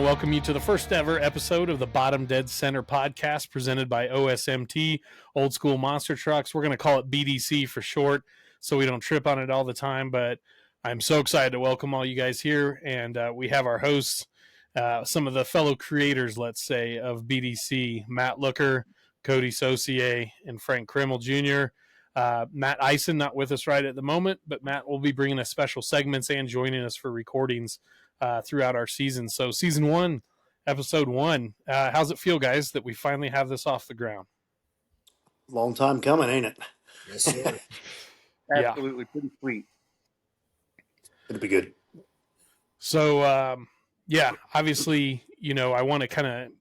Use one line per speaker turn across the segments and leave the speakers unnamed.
welcome you to the first ever episode of the Bottom Dead Center podcast presented by OSMT, Old School Monster Trucks. We're going to call it BDC for short so we don't trip on it all the time, but I'm so excited to welcome all you guys here, and we have our hosts, some of the fellow creators, let's say, of BDC, Matt Looker, Coty Saucier, and Frank Krmel Jr. Matt Ison not with us right at the moment, but Matt will be bringing us special segments and joining us for recordings throughout our season. So season 1, episode 1. How's it feel, guys, that we finally have this off the ground?
Long time coming, ain't it?
Yes, sir.
Absolutely, pretty sweet.
It'll be good.
So, obviously, I want to kind of,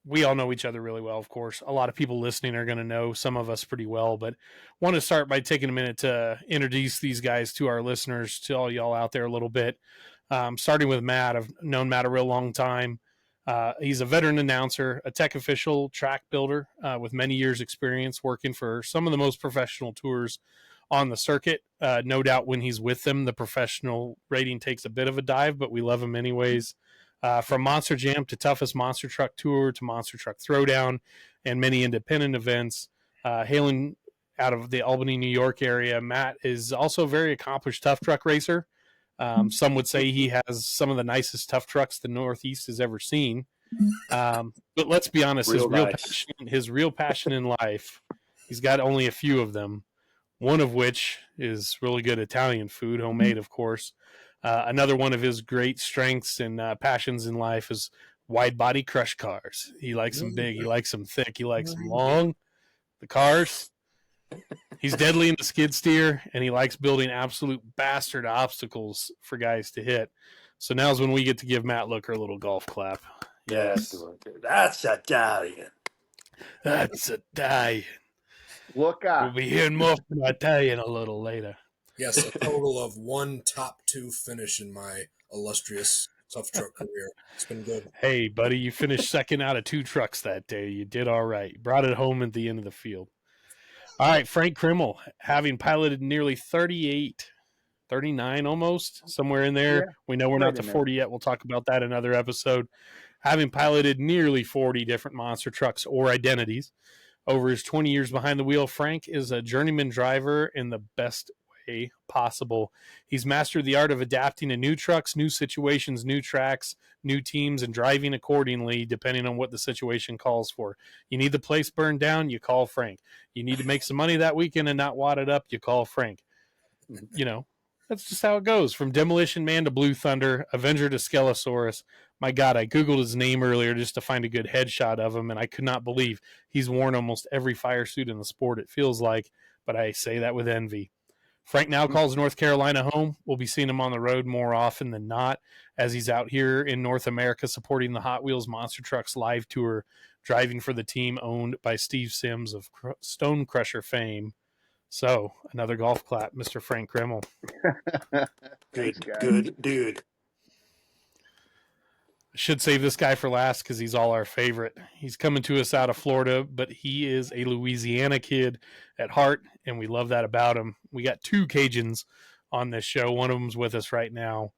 we all know each other really well, of course. A lot of people listening are going to know some of us pretty well, but want to start by taking a minute to introduce these guys to our listeners, to all y'all out there a little bit. Starting with Matt. I've known Matt a real long time. He's a veteran announcer, a tech official, track builder with many years experience working for some of the most professional tours on the circuit. No doubt when he's with them, the professional rating takes a bit of a dive, but we love him anyways. From Monster Jam to Toughest Monster Truck Tour to Monster Truck Throwdown and many independent events. Hailing out of the Albany, New York area, Matt is also a very accomplished tough truck racer. Some would say he has some of the nicest tough trucks the Northeast has ever seen. But let's be honest, his real passion in life, he's got only a few of them, one of which is really good Italian food, homemade, of course. Another one of his great strengths and passions in life is wide body crush cars. He likes them big, he likes them thick, he likes them long. The cars. He's deadly into skid steer, and he likes building absolute bastard obstacles for guys to hit. So now's when we get to give Matt Looker a little golf clap.
Yes. That's Italian.
That's Italian.
Look up.
We'll be hearing more from Italian a little later.
Yes, a total of 1 top 2 finish in my illustrious tough truck career. It's been good.
Hey, buddy, you finished second out of 2 trucks that day. You did all right. You brought it home at the end of the field. All right, Frank Krmel, having piloted nearly 38, 39 almost, somewhere in there. Yeah, we know we're not to 40 yet. We'll talk about that in another episode. Having piloted nearly 40 different monster trucks or identities over his 20 years behind the wheel, Frank is a journeyman driver in the best way possible. He's mastered the art of adapting to new trucks, new situations, new tracks, new teams, and driving accordingly depending on what the situation calls for. You need the place burned down, you call Frank. You need to make some money that weekend and not wad it up, you call Frank. That's just how it goes. From Demolition Man to Blue Thunder, Avenger to Skelosaurus. My God, I Googled his name earlier just to find a good headshot of him, and I could not believe he's worn almost every fire suit in the sport, it feels like, but I say that with envy. Frank now calls North Carolina home. We'll be seeing him on the road more often than not as he's out here in North America supporting the Hot Wheels Monster Trucks Live Tour, driving for the team owned by Steve Sims of Stone Crusher fame. So, another golf clap, Mr. Frank Krmel.
Good dude.
I should save this guy for last because he's all our favorite. He's coming to us out of Florida, but he is a Louisiana kid at heart, and we love that about him. We got 2 Cajuns on this show. One of them's with us right now.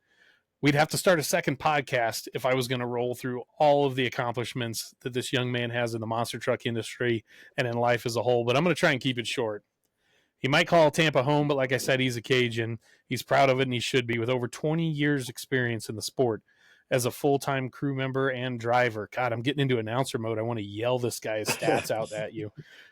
We'd have to start a second podcast if I was going to roll through all of the accomplishments that this young man has in the monster truck industry and in life as a whole, but I'm going to try and keep it short. He might call Tampa home, but like I said, he's a Cajun. He's proud of it, and he should be, with over 20 years experience in the sport as a full-time crew member and driver. God, I'm getting into announcer mode. I want to yell this guy's stats out at you.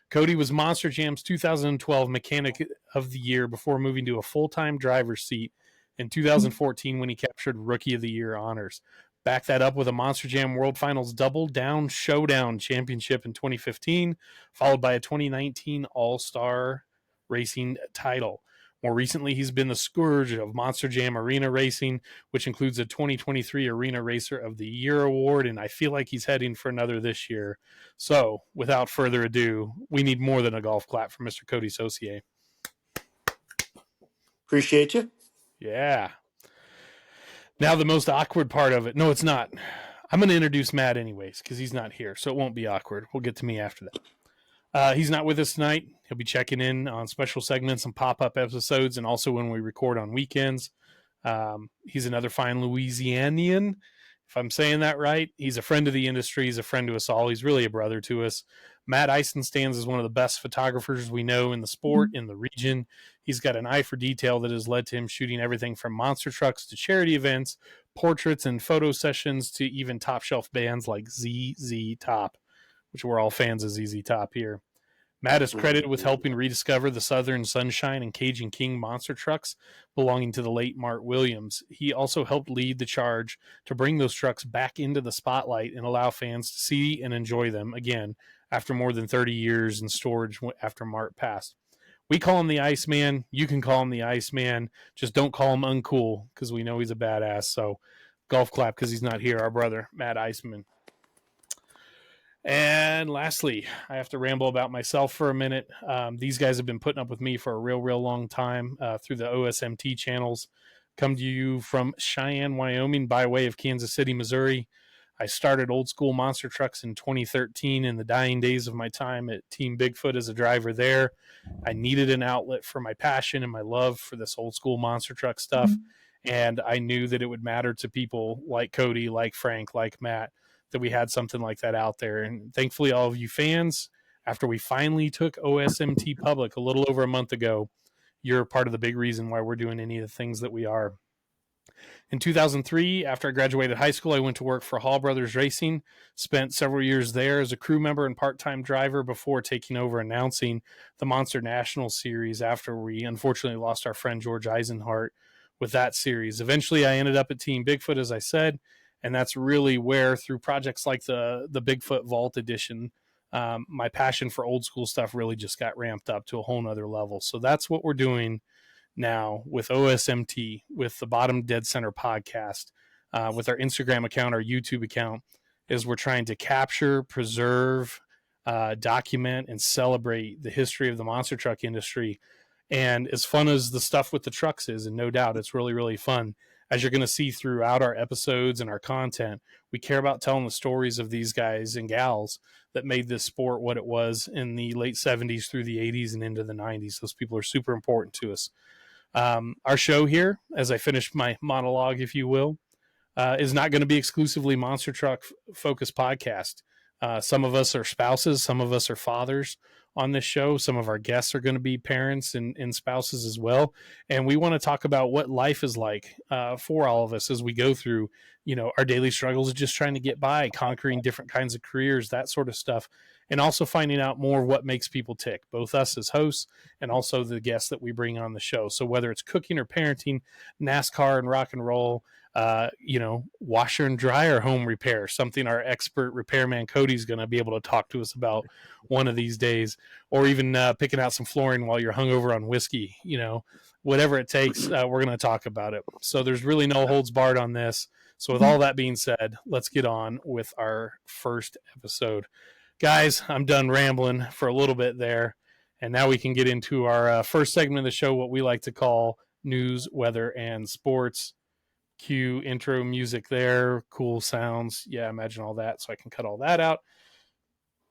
Coty was Monster Jam's 2012 Mechanic of the Year before moving to a full-time driver's seat in 2014 when he captured Rookie of the Year honors. Back that up with a Monster Jam World Finals Double Down Showdown Championship in 2015, followed by a 2019 All-Star Racing title. More recently, he's been the scourge of Monster Jam Arena Racing, which includes a 2023 Arena Racer of the Year award, and I feel like he's heading for another this year. So, without further ado, we need more than a golf clap for Mr. Coty Saucier.
Appreciate you.
Yeah. Now the most awkward part of it. No, it's not. I'm going to introduce Matt anyways, because he's not here, so it won't be awkward. We'll get to me after that. He's not with us tonight. He'll be checking in on special segments and pop-up episodes, and also when we record on weekends. He's another fine Louisianian, If I'm saying that right, he's a friend of the industry. He's a friend to us all. He's really a brother to us. Matt Ison stands as one of the best photographers we know in the sport, in the region. He's got an eye for detail that has led to him shooting everything from monster trucks to charity events, portraits and photo sessions, to even top shelf bands like ZZ Top, which we're all fans of ZZ Top here. Matt is credited with helping rediscover the Southern Sunshine and Cajun King monster trucks belonging to the late Mart Williams. He also helped lead the charge to bring those trucks back into the spotlight and allow fans to see and enjoy them again after more than 30 years in storage after Mart passed. We call him the Iceman. You can call him the Iceman. Just don't call him uncool, because we know he's a badass. So golf clap because he's not here, our brother, Matt Iceman. And lastly, I have to ramble about myself for a minute. These guys have been putting up with me for a real long time through the OSMT channels. Come to you from Cheyenne, Wyoming, by way of Kansas City, Missouri. I started Old School Monster Trucks in 2013 in the dying days of my time at Team Bigfoot as a driver there. I needed an outlet for my passion and my love for this old school monster truck stuff. And I knew that it would matter to people like Coty, like Frank, like Matt, that we had something like that out there. And thankfully, all of you fans, after we finally took OSMT public a little over a month ago, you're part of the big reason why we're doing any of the things that we are. In 2003, after I graduated high school, I went to work for Hall Brothers Racing, spent several years there as a crew member and part-time driver before taking over announcing the Monster National Series after we unfortunately lost our friend George Eisenhart with that series. Eventually, I ended up at Team Bigfoot, as I said, and that's really where, through projects like the Bigfoot Vault Edition, my passion for old school stuff really just got ramped up to a whole nother level. So that's what we're doing now with OSMT, with the Bottom Dead Center podcast, with our Instagram account, our YouTube account, is we're trying to capture, preserve, document, and celebrate the history of the monster truck industry. And as fun as the stuff with the trucks is, and no doubt it's really fun, as you're going to see throughout our episodes and our content, we care about telling the stories of these guys and gals that made this sport what it was in the late 70s through the 80s and into the 90s. Those people are super important to us. Our show here, as I finish my monologue, if you will, is not going to be exclusively monster truck focused podcast. Some of us are spouses, some of us are fathers on this show. Some of our guests are going to be parents and spouses as well. And we want to talk about what life is like for all of us as we go through, our daily struggles of just trying to get by, conquering different kinds of careers, that sort of stuff. And also finding out more of what makes people tick, both us as hosts and also the guests that we bring on the show. So whether it's cooking or parenting, NASCAR and rock and roll, washer and dryer home repair, something our expert repairman Coty is going to be able to talk to us about one of these days, or even picking out some flooring while you're hungover on whiskey, whatever it takes, we're going to talk about it. So there's really no holds barred on this. So with all that being said, let's get on with our first episode. Guys, I'm done rambling for a little bit there, and now we can get into our first segment of the show, what we like to call news, weather, and sports. Cue intro music there, cool sounds. Yeah, imagine all that, so I can cut all that out.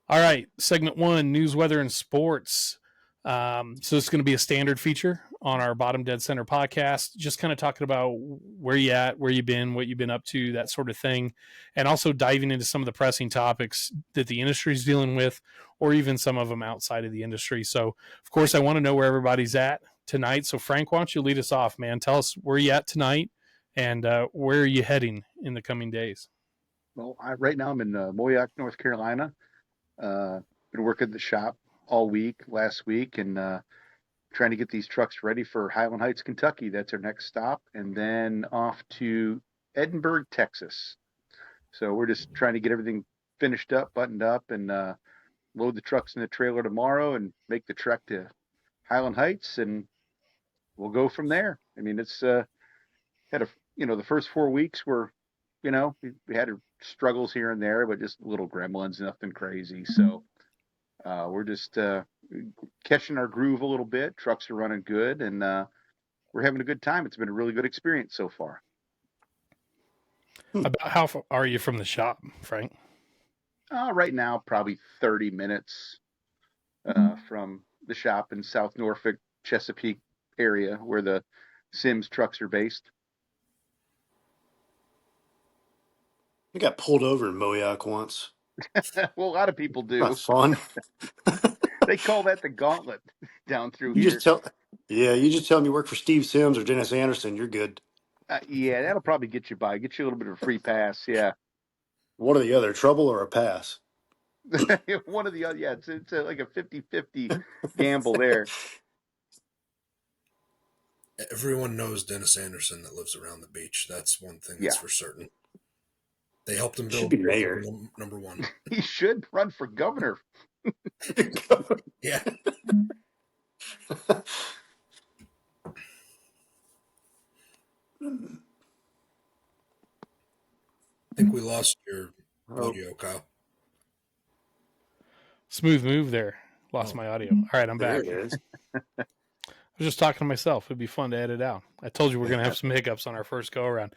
All right, segment one, news, weather, and sports. So it's going to be a standard feature on our Bottom Dead Center podcast, just kind of talking about where you at, where you've been, what you've been up to, that sort of thing, and also diving into some of the pressing topics that the industry is dealing with, or even some of them outside of the industry. So, of course, I want to know where everybody's at tonight. So, Frank, why don't you lead us off, man? Tell us where you at tonight, and where are you heading in the coming days?
Well, right now I'm in Moyock, North Carolina. Been working at the shop all week, last week, and trying to get these trucks ready for Highland Heights, Kentucky. That's our next stop. And then off to Edinburgh, Texas. So we're just trying to get everything finished up, buttoned up, and load the trucks in the trailer tomorrow and make the trek to Highland Heights, and we'll go from there. I mean, it's had the first 4 weeks were, we had struggles here and there, but just little gremlins, nothing crazy. So we're just catching our groove a little bit. Trucks are running good, and we're having a good time. It's been a really good experience so far.
About how far are you from the shop, Frank?
Right now, probably 30 minutes from the shop in South Norfolk, Chesapeake area, where the Sims trucks are based.
I got pulled over in Moayac once.
Well, a lot of people do.
Not fun.
They call that the gauntlet down through
You
here.
just tell, yeah, you just tell me you work for Steve Sims or Dennis Anderson. You're good.
Yeah, that'll probably get you by. Get you a little bit of a free pass. Yeah.
One or the other, trouble or a pass.
One of the other. Yeah, it's like a 50-50 gamble there.
Everyone knows Dennis Anderson that lives around the beach. That's one thing that's
Yeah.
for certain. They helped him
Should
build
be mayor.
number one.
He should run for governor.
Yeah. I think we lost your audio, Kyle.
Smooth move there. Lost my audio. All right, I'm
There
back.
it is.
I was just talking to myself. It'd be fun to edit out. I told you we're going to have some hiccups on our first go around.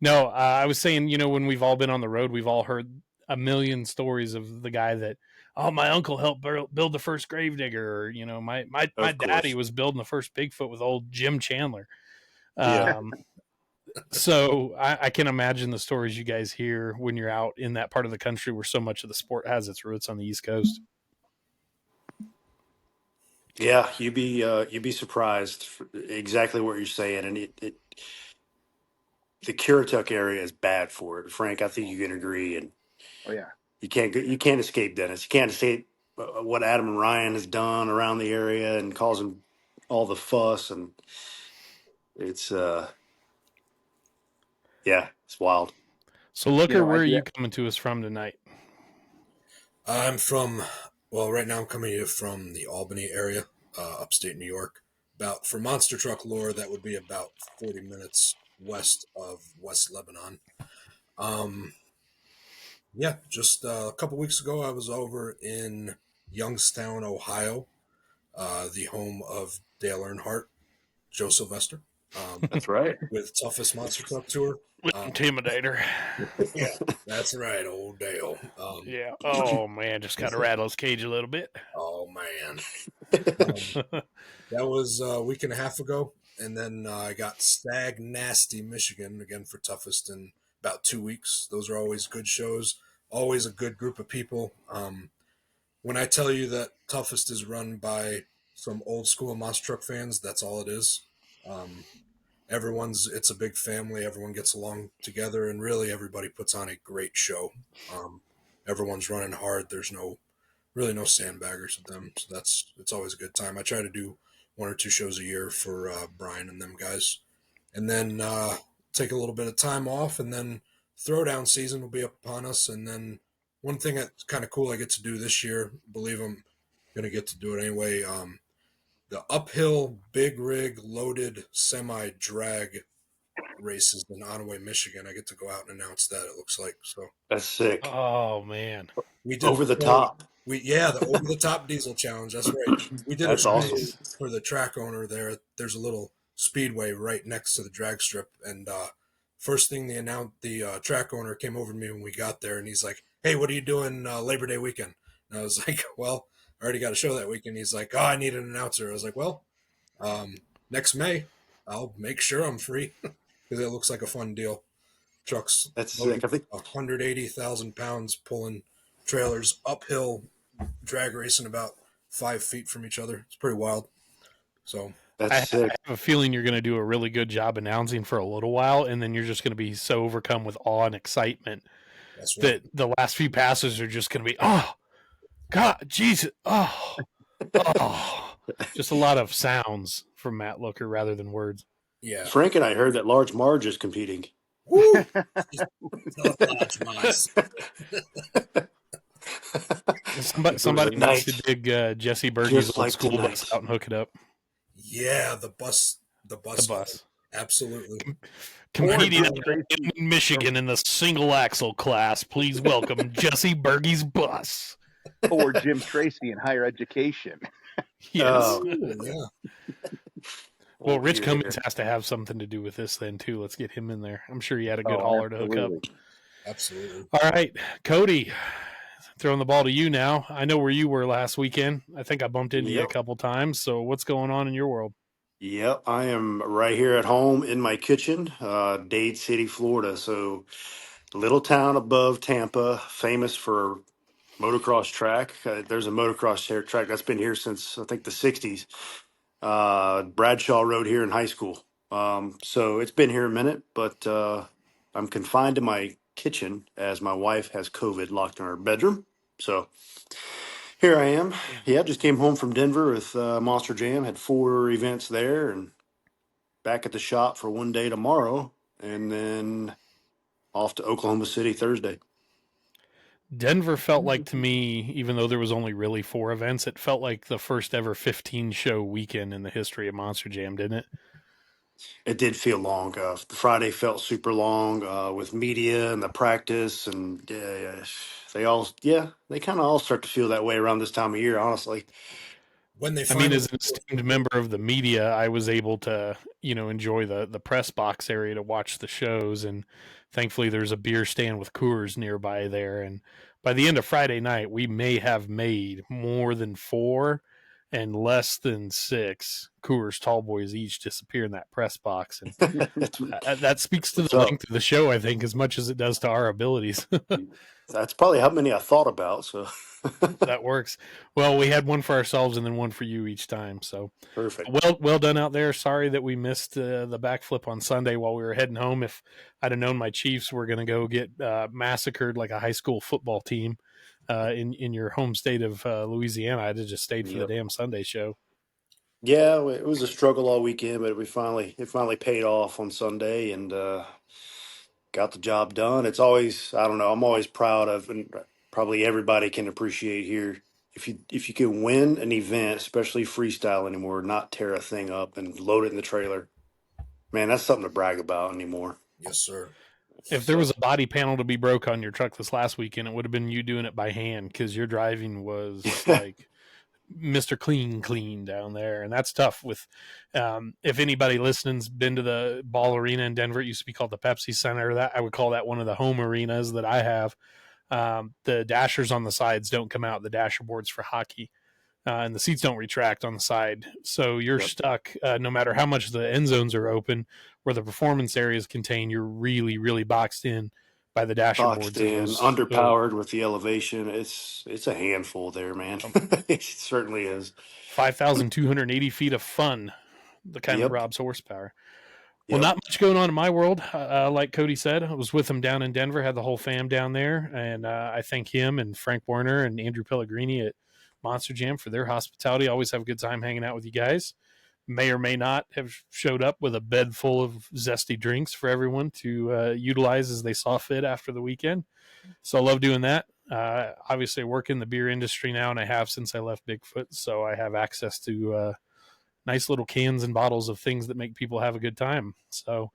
No, I was saying, when we've all been on the road, we've all heard a million stories of the guy that, oh, my uncle helped build the first Gravedigger, or, my daddy was building the first Bigfoot with old Jim Chandler.
Yeah.
So I can imagine the stories you guys hear when you're out in that part of the country where so much of the sport has its roots on the East Coast.
Yeah, you'd be surprised for exactly what you're saying, and the Currituck area is bad for it. Frank, I think you can agree, and
Oh yeah.
you can't escape Dennis. You can't escape what Adam and Ryan has done around the area and causing all the fuss, and it's it's wild.
So, Looker, where are you coming to us from tonight?
I'm from, right now I'm coming to you from the Albany area, upstate New York. For monster truck lore, that would be about 40 minutes west of West Lebanon. Just a couple weeks ago, I was over in Youngstown, Ohio, the home of Dale Earnhardt, Joe Sylvester.
That's right.
With Toughest Monster Truck Tour.
Intimidator.
Yeah, that's right, old Dale.
Yeah. Oh, man, just got to rattle his cage a little bit.
Oh, man. That was a week and a half ago. And then I got Stag Nasty, Michigan, again for Toughest in about 2 weeks. Those are always good shows, always a good group of people. When I tell you that Toughest is run by some old school monster truck fans, that's all it is. It's a big family. Everyone gets along together, and really everybody puts on a great show. Everyone's running hard. There's really no sandbaggers with them. So it's always a good time. I try to do 1 or 2 shows a year for Brian and them guys, and then take a little bit of time off, and then throwdown season will be upon us. And then one thing that's kind of cool I get to do this year, believe I'm going to get to do it anyway, the uphill big rig loaded semi drag races in Onaway, Michigan. I get to go out and announce that, it looks like. So
That's sick.
Oh, man.
We did over the top.
The over the top diesel challenge. That's right. We did
That's awesome.
For the track owner there. There's a little speedway right next to the drag strip, and first thing the track owner came over to me when we got there, and he's like, "Hey, what are you doing Labor Day weekend?" And I was like, "Well, I already got a show that weekend." He's like, "Oh, I need an announcer." I was like, "Well, next May, I'll make sure I'm free because it looks like a fun deal." Trucks.
That's sick. I think
180,000 pounds pulling trailers uphill, drag racing about 5 feet from each other. It's pretty wild. So
that's sick.
I have a feeling you're going to do a really good job announcing for a little while, and then you're just going to be so overcome with awe and excitement that the last few passes are just going to be, oh, God, Jesus, oh, just a lot of sounds from Matt Looker rather than words.
Yeah.
Frank and I heard that Large Marge is competing.
Woo!
Somebody needs to dig Jesse Bergey's old school bus out and hook it up.
Yeah, the bus. Absolutely.
Competing in Michigan in the single axle class, please welcome Jesse Bergey's bus.
Or Jim Tracy in higher education.
Yes.
Yeah.
Well, Rich Cummings has to have something to do with this then, too. Let's get him in there. I'm sure he had a good hauler to hook up.
Absolutely.
All right, Coty, throwing the ball to you now. I know where you were last weekend. I think I bumped into you a couple times. So what's going on in your world?
Yep, I am right here at home in my kitchen, Dade City, Florida. So little town above Tampa, famous for motocross track. There's a track that's been here since I think the '60s. Bradshaw rode here in high school, so it's been here a minute. But I'm confined to my kitchen as my wife has COVID locked in her bedroom. So here I am. Yeah, just came home from Denver with Monster Jam. Had 4 events there, and back at the shop for one day tomorrow, and then off to Oklahoma City Thursday.
Denver felt like to me, even though there was only really 4 events, it felt like the first ever 15 show weekend in the history of Monster Jam, didn't it?
It did feel long. Friday felt super long with media and the practice, and they kind of all start to feel that way around this time of year, honestly.
When they
I mean,
finally
as an esteemed member of the media, I was able to, enjoy the press box area to watch the shows, and thankfully there's a beer stand with Coors nearby there. And by the end of Friday night, we may have made more than 4 and less than 6 Coors Tall Boys each disappear in that press box, and that speaks to
What's
the
up?
length of the show, I think, as much as it does to our abilities.
That's probably how many I thought about. So
That works. Well, we had one for ourselves and then one for you each time. So
perfect.
well done out there. Sorry that we missed the backflip on Sunday while we were heading home. If I'd have known my Chiefs were going to go get massacred like a high school football team in your home state of Louisiana, I'd have just stayed for the damn Sunday show.
Yeah, it was a struggle all weekend, but it finally paid off on Sunday, and got the job done. It's always, I don't know, I'm always proud of, and probably everybody can appreciate here. If you can win an event, especially freestyle anymore, not tear a thing up and load it in the trailer, man, that's something to brag about anymore.
Yes, sir.
If there was a body panel to be broke on your truck this last weekend, it would have been you doing it by hand because your driving was like Mr. Clean down there. And that's tough with, if anybody listening's been to the ball arena in Denver, it used to be called the Pepsi Center. That I would call that one of the home arenas that I have. The dashers on the sides don't come out, the dasher boards for hockey. And the seats don't retract on the side. So you're stuck, no matter how much the end zones are open, where the performance area is contained, you're really, really boxed in by the dasher
Boxed
boards.
in, underpowered with the elevation. It's a handful there, man. It certainly is.
5,280 feet of fun, the kind
Yep.
that robs horsepower.
Yep.
Well, not much going on in my world. Like Coty said, I was with him down in Denver, had the whole fam down there, and I thank him and Frank Werner and Andrew Pellegrini at Monster Jam for their hospitality. Always have a good time hanging out with you guys. May or may not have showed up with a bed full of zesty drinks for everyone to utilize as they saw fit after the weekend. So I love doing that. Obviously, I work in the beer industry now, and I have since I left Bigfoot, so I have access to nice little cans and bottles of things that make people have a good time. So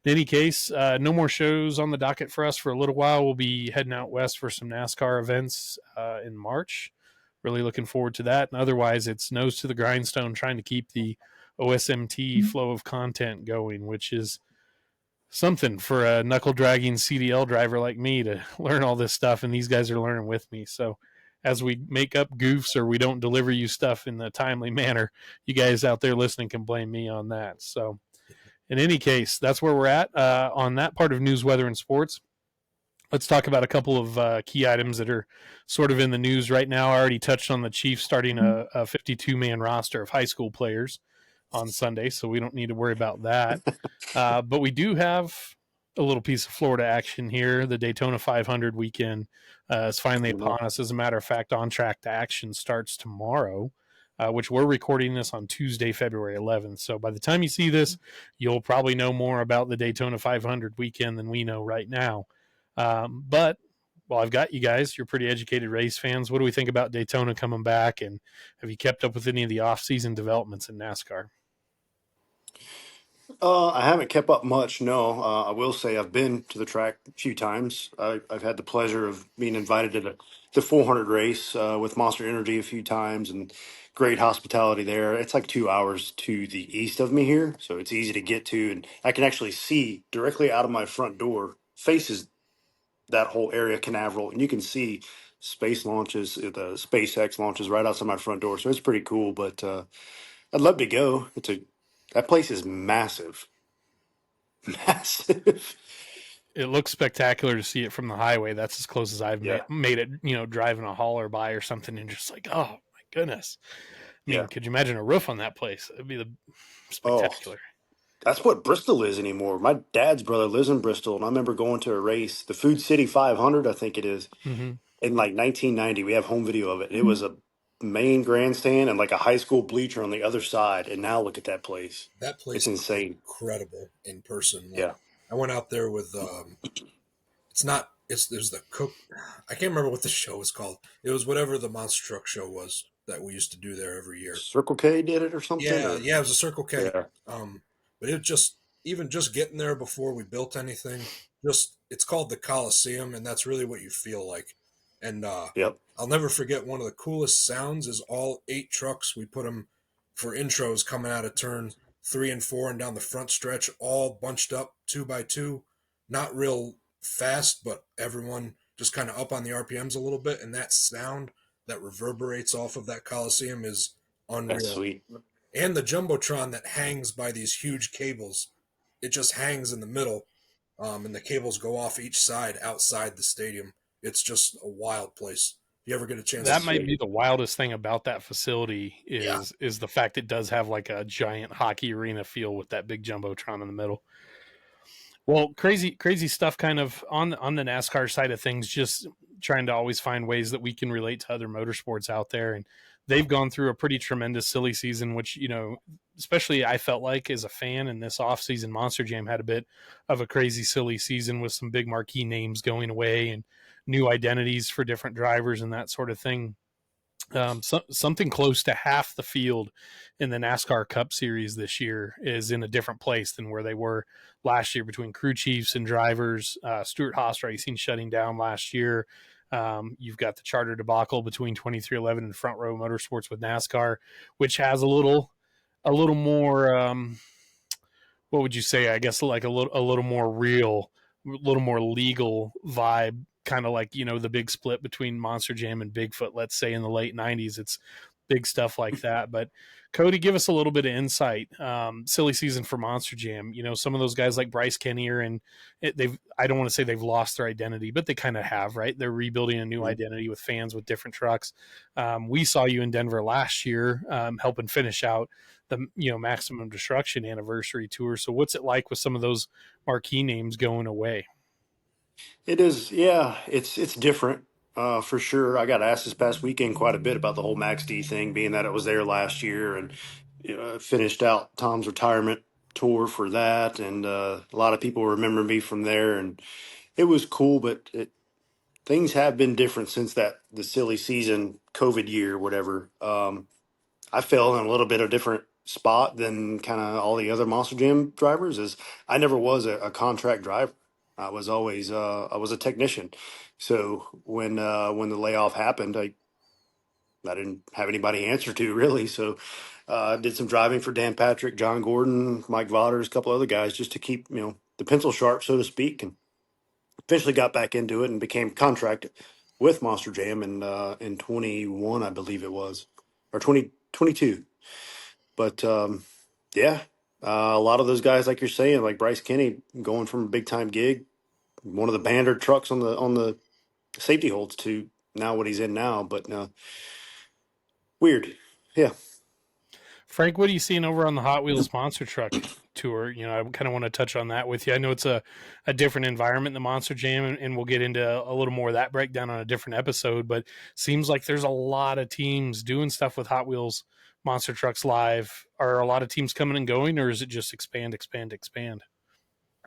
in any case, no more shows on the docket for us for a little while. We'll be heading out west for some NASCAR events in March. Really looking forward to that. And otherwise, it's nose to the grindstone trying to keep the OSMT flow of content going, which is something for a knuckle dragging CDL driver like me to learn all this stuff. And these guys are learning with me. So as we make up goofs or we don't deliver you stuff in a timely manner, you guys out there listening can blame me on that. So in any case, that's where we're at on that part of news, weather, and sports. Let's talk about a couple of key items that are sort of in the news right now. I already touched on the Chiefs starting a 52-man roster of high school players on Sunday, so we don't need to worry about that. But we do have a little piece of Florida action here. The Daytona 500 weekend is finally upon us. As a matter of fact, On Track to Action starts tomorrow, which we're recording this on Tuesday, February 11th. So by the time you see this, you'll probably know more about the Daytona 500 weekend than we know right now. But well, I've got you guys. You're pretty educated race fans. What do we think about Daytona coming back? And have you kept up with any of the off-season developments in NASCAR?
I haven't kept up much. No, I will say I've been to the track a few times. I've had the pleasure of being invited to the 400 race with Monster Energy a few times, and great hospitality there. It's like 2 hours to the east of me here, so it's easy to get to, and I can actually see directly out of my front door, faces that whole area, Canaveral, and you can see space launches, the SpaceX launches right outside my front door. So it's pretty cool. But I'd love to go. That place is massive, massive.
it looks spectacular to see it from the highway. That's as close as I've made it, driving a hauler by or something, and just like, oh my goodness. I mean, could you imagine a roof on that place? It'd be spectacular.
That's what Bristol is anymore. My dad's brother lives in Bristol, and I remember going to a race, the Food City 500, I think it is, in like 1990. We have home video of it. It was a main grandstand and like a high school bleacher on the other side. And now look at that place.
That place
it's insane.
Incredible in person.
Yeah.
I went out there with, there's the cook. I can't remember what the show was called. It was whatever the monster truck show was that we used to do there every year.
Circle K did it or something?
Yeah, it was a Circle K.
Yeah.
But it even just getting there before we built anything, it's called the Coliseum, and that's really what you feel like. And I'll never forget, one of the coolest sounds is all 8 trucks. We put them for intros coming out of turn 3 and 4 and down the front stretch, all bunched up 2 by 2, not real fast, but everyone just kind of up on the RPMs a little bit, and that sound that reverberates off of that Coliseum is unreal.
That's sweet.
And the Jumbotron that hangs by these huge cables, it just hangs in the middle, and the cables go off each side outside the stadium. It's just a wild place. If you ever get a chance,
that might be the wildest thing about that facility is the fact it does have like a giant hockey arena feel with that big Jumbotron in the middle. Well, crazy stuff kind of on the NASCAR side of things, just trying to always find ways that we can relate to other motorsports out there. And they've gone through a pretty tremendous silly season, which, especially I felt like as a fan in this offseason, Monster Jam had a bit of a crazy silly season with some big marquee names going away and new identities for different drivers and that sort of thing. Something close to half the field in the NASCAR Cup Series this year is in a different place than where they were last year between crew chiefs and drivers. Stewart-Haas Racing shutting down last year. You've got the charter debacle between 2311 and Front Row Motorsports with NASCAR, which has a little more, what would you say? I guess like a little more real, a little more legal vibe, kind of like, the big split between Monster Jam and Bigfoot, let's say in the late 90s. It's big stuff like that. But Coty, give us a little bit of insight. Silly season for Monster Jam. Some of those guys like Bryce Kennier, and I don't want to say they've lost their identity, but they kind of have, right? They're rebuilding a new identity with fans with different trucks. We saw you in Denver last year, helping finish out the Maximum Destruction anniversary tour. So what's it like with some of those marquee names going away?
It is, yeah. It's different, for sure. I got asked this past weekend quite a bit about the whole Max D thing, being that it was there last year, and finished out Tom's retirement tour for that, and a lot of people remember me from there, and it was cool. But things have been different since the silly season, COVID year, whatever. I fell in a little bit of different spot than kind of all the other Monster Jam drivers. Is I never was a contract driver. I was always I was a technician. So when the layoff happened, I didn't have anybody to answer to really. So I did some driving for Dan Patrick, John Gordon, Mike Vaughters, a couple other guys, just to keep the pencil sharp, so to speak. And eventually got back into it and became contracted with Monster Jam in 21, I believe it was, or 2022. But yeah. A lot of those guys, like you're saying, like Bryce Kenny, going from a big time gig, one of the banner trucks on the safety holds, to now what he's in now. But weird, yeah.
Frank, what are you seeing over on the Hot Wheels Monster Truck Tour? I kind of want to touch on that with you. I know it's a different environment, the Monster Jam, and we'll get into a little more of that breakdown on a different episode. But seems like there's a lot of teams doing stuff with Hot Wheels Monster Trucks Live. Are a lot of teams coming and going, or is it just expand?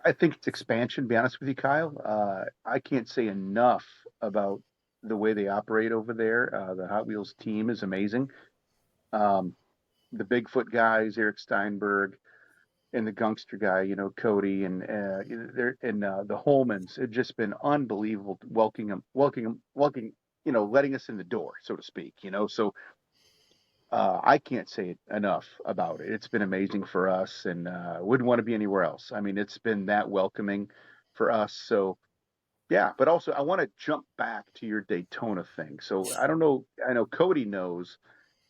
I think it's expansion, to be honest with you, Kyle. I can't say enough about the way they operate over there. The Hot Wheels team is amazing. The Bigfoot guys, Eric Steinberg, and the Gangster guy, Coty, and the Holmans. It's just been unbelievable welcoming, letting us in the door, so to speak. So I can't say enough about it. It's been amazing for us, and wouldn't want to be anywhere else. I mean, it's been that welcoming for us. So yeah, but also I want to jump back to your Daytona thing. So I don't know. I know Coty knows.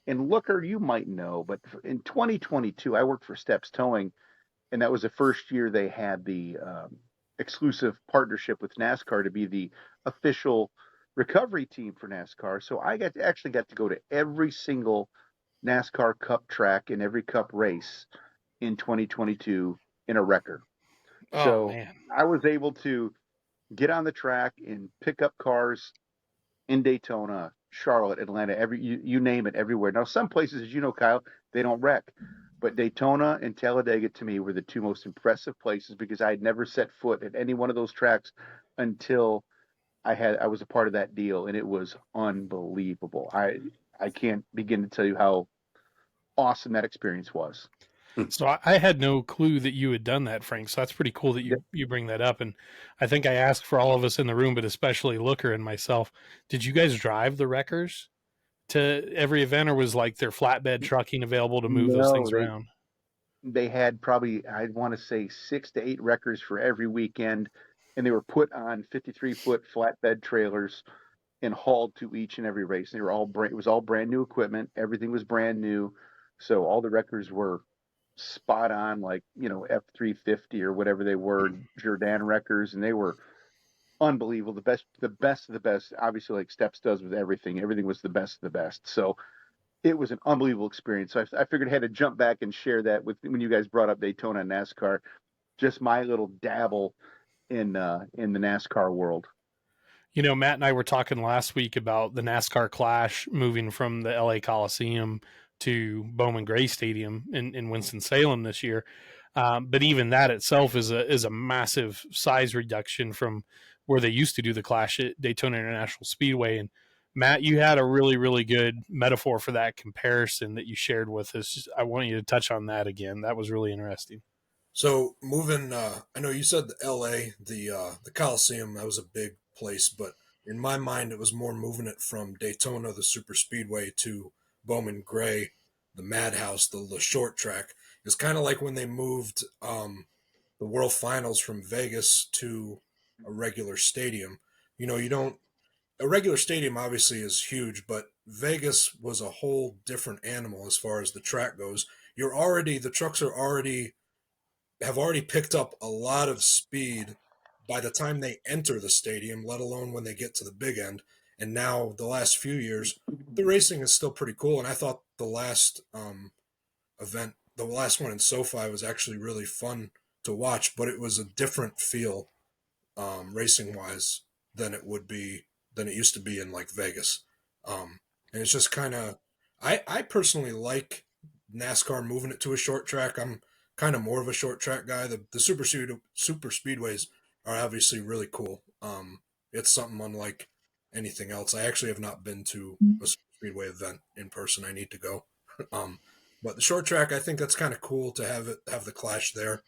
And Looker, you might know, but in 2022, I worked for Steps Towing, and that was the first year they had the exclusive partnership with NASCAR to be the official recovery team for NASCAR. So I actually got to go to every single NASCAR Cup track and every Cup race in 2022 in a wrecker.
Oh
So
man.
I was able to get on the track and pick up cars in Daytona, Charlotte, Atlanta, you name it, everywhere. Now, some places, as you know, Kyle, they don't wreck, but Daytona and Talladega to me were the two most impressive places because I had never set foot at any one of those tracks until I was a part of that deal, and it was unbelievable. I can't begin to tell you how awesome that experience was.
So I had no clue that you had done that, Frank. So that's pretty cool that
Yep.
you bring that up. And I think I asked for all of us in the room, but especially Looker and myself, did you guys drive the wreckers to every event, or was like their flatbed trucking available to move those
No,
things around?
they had probably, I'd want to say 6 to 8 wreckers for every weekend, and they were put on 53-foot flatbed trailers and hauled to each and every race. They were it was all brand new equipment. Everything was brand new. So all the wreckers were spot on, like, F-350 or whatever they were, Jordan wreckers, and they were unbelievable. The best of the best, obviously, like Steps does with everything. Everything was the best of the best. So it was an unbelievable experience. So I figured I had to jump back and share that with when you guys brought up Daytona and NASCAR, just my little dabble in the NASCAR world.
Matt and I were talking last week about the NASCAR Clash moving from the LA Coliseum to Bowman Gray Stadium in Winston-Salem this year. But even that itself is a massive size reduction from where they used to do the Clash at Daytona International Speedway. And Matt, you had a really, really good metaphor for that comparison that you shared with us. I want you to touch on that again. That was really interesting.
So moving, I know you said the L.A., the Coliseum, that was a big place, but in my mind, it was more moving it from Daytona, the super speedway, to Bowman Gray, the Madhouse, the short track. It's kind of like when they moved the World Finals from Vegas to a regular stadium. You don't. A regular stadium obviously is huge, but Vegas was a whole different animal as far as the track goes. The trucks have already picked up a lot of speed by the time they enter the stadium, let alone when they get to the big end. And now the last few years, the racing is still pretty cool. And I thought the last event, the last one in SoFi, was actually really fun to watch, but it was a different feel racing wise than it used to be in like Vegas. And it's just kind of, I personally like NASCAR moving it to a short track. I'm kind of more of a short track guy. The super speedways are obviously really cool. It's something unlike anything else. I actually have not been to a super speedway event in person. I need to go. um, but the short track, I think that's kind of cool to have the clash there.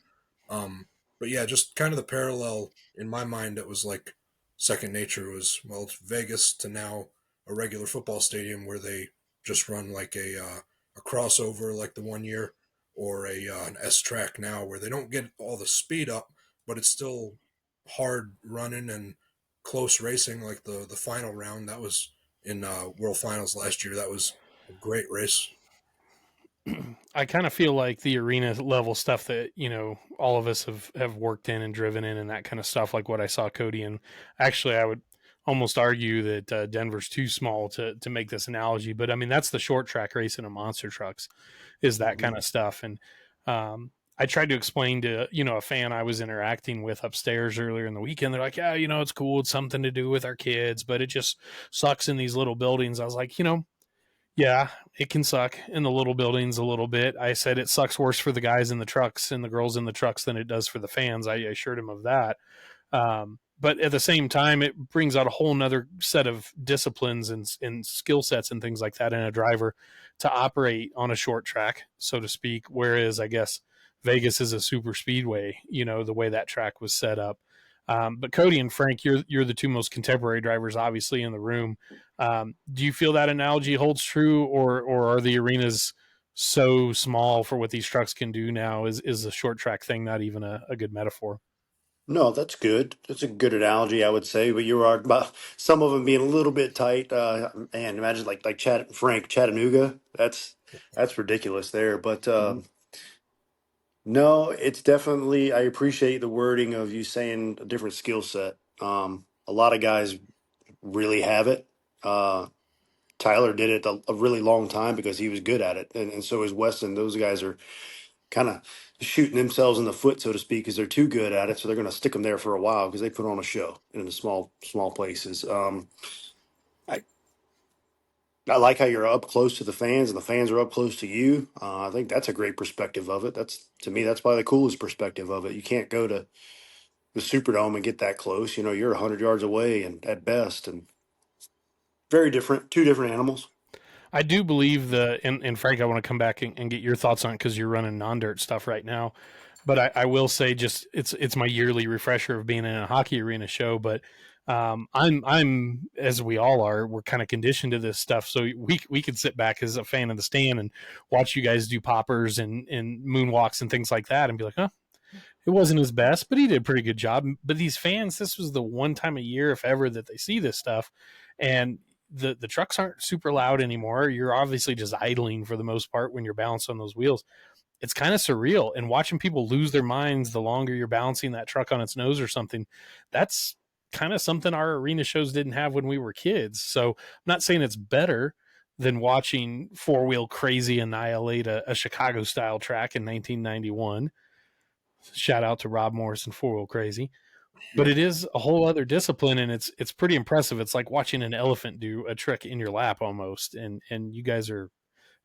Um, but yeah, just kind of the parallel in my mind. It was like second nature was, well, it's Vegas to now a regular football stadium where they just run like a crossover like the one year, or an S track now where they don't get all the speed up, but it's still hard running and close racing. Like the final round that was in World Finals last year, that was a great race.
I kind of feel like the arena level stuff that all of us have worked in and driven in and that kind of stuff, like what I saw Coty. And actually, I would almost argue that Denver's too small to make this analogy, but I mean that's the short track race in a monster trucks, is that kind of stuff. And I tried to explain to a fan I was interacting with upstairs earlier in the weekend. They're like, yeah, it's cool, it's something to do with our kids, but it just sucks in these little buildings. I was like, yeah, it can suck in the little buildings a little bit. I said it sucks worse for the guys in the trucks and the girls in the trucks than it does for the fans. I assured him of that. But at the same time, it brings out a whole nother set of disciplines and skill sets and things like that in a driver to operate on a short track, so to speak. Whereas I guess Vegas is a super speedway, the way that track was set up. But Coty and Frank, you're the two most contemporary drivers, obviously, in the room. Do you feel that analogy holds true, or are the arenas so small for what these trucks can do now? Is the short track thing not even a good metaphor?
No, that's good. That's a good analogy, I would say. But you're right about some of them being a little bit tight. And imagine like Chattanooga. That's ridiculous there. But No, it's definitely. I appreciate the wording of you saying a different skill set. A lot of guys really have it. Uh, Tyler did it a really long time because he was good at it, and so is Weston. Those guys are kind of shooting themselves in the foot, so to speak, because they're too good at it. So they're going to stick them there for a while because they put on a show in the small places. I I like how you're up close to the fans and the fans are up close to you. I think that's a great perspective of it. That's to me, that's probably the coolest perspective of it. You can't go to the Superdome and get that close. You know, you're 100 yards away and at best, and very different, two different animals.
I do believe and Frank, I want to come back and get your thoughts on it because you're running non-dirt stuff right now. But I will say, just it's my yearly refresher of being in a hockey arena show. But I'm as we all are, we're kind of conditioned to this stuff, so we could sit back as a fan of the stand and watch you guys do poppers and moonwalks and things like that, and be like, huh, it wasn't his best, but he did a pretty good job. But these fans, this was the one time a year, if ever, that they see this stuff, and the trucks aren't super loud anymore. You're obviously just idling for the most part when you're balanced on those wheels. It's kind of surreal, and watching people lose their minds the longer you're balancing that truck on its nose or something, that's kind of something our arena shows didn't have when we were kids. So I'm not saying it's better than watching Four Wheel Crazy annihilate a Chicago style track in 1991. Shout out to Rob Morrison, Four Wheel Crazy. But it is a whole other discipline, and it's pretty impressive. It's like watching an elephant do a trick in your lap almost, and you guys are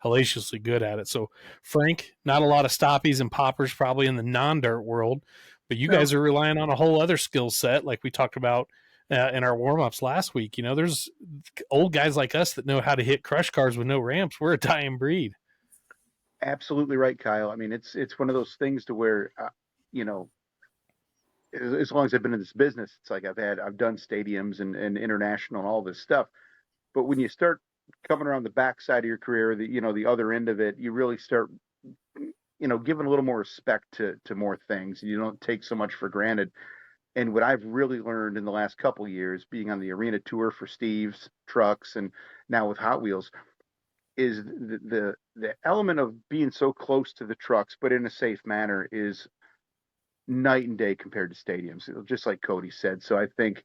hellaciously good at it. So, Frank, not a lot of stoppies and poppers probably in the non-dirt world, but you
No.
guys are relying on a whole other skill set, like we talked about in our warm-ups last week. You know, there's old guys like us that know how to hit crush cars with no ramps. We're a dying breed.
Absolutely right, Kyle. I mean, it's one of those things to where, you know, as long as I've been in this business, it's like I've done stadiums and international and all this stuff. But when you start coming around the backside of your career, the other end of it, you really start, giving a little more respect to more things. You don't take so much for granted. And what I've really learned in the last couple of years, being on the arena tour for Steve's trucks and now with Hot Wheels, is the element of being so close to the trucks, but in a safe manner, is night and day compared to stadiums. Just like Coty said. So I think,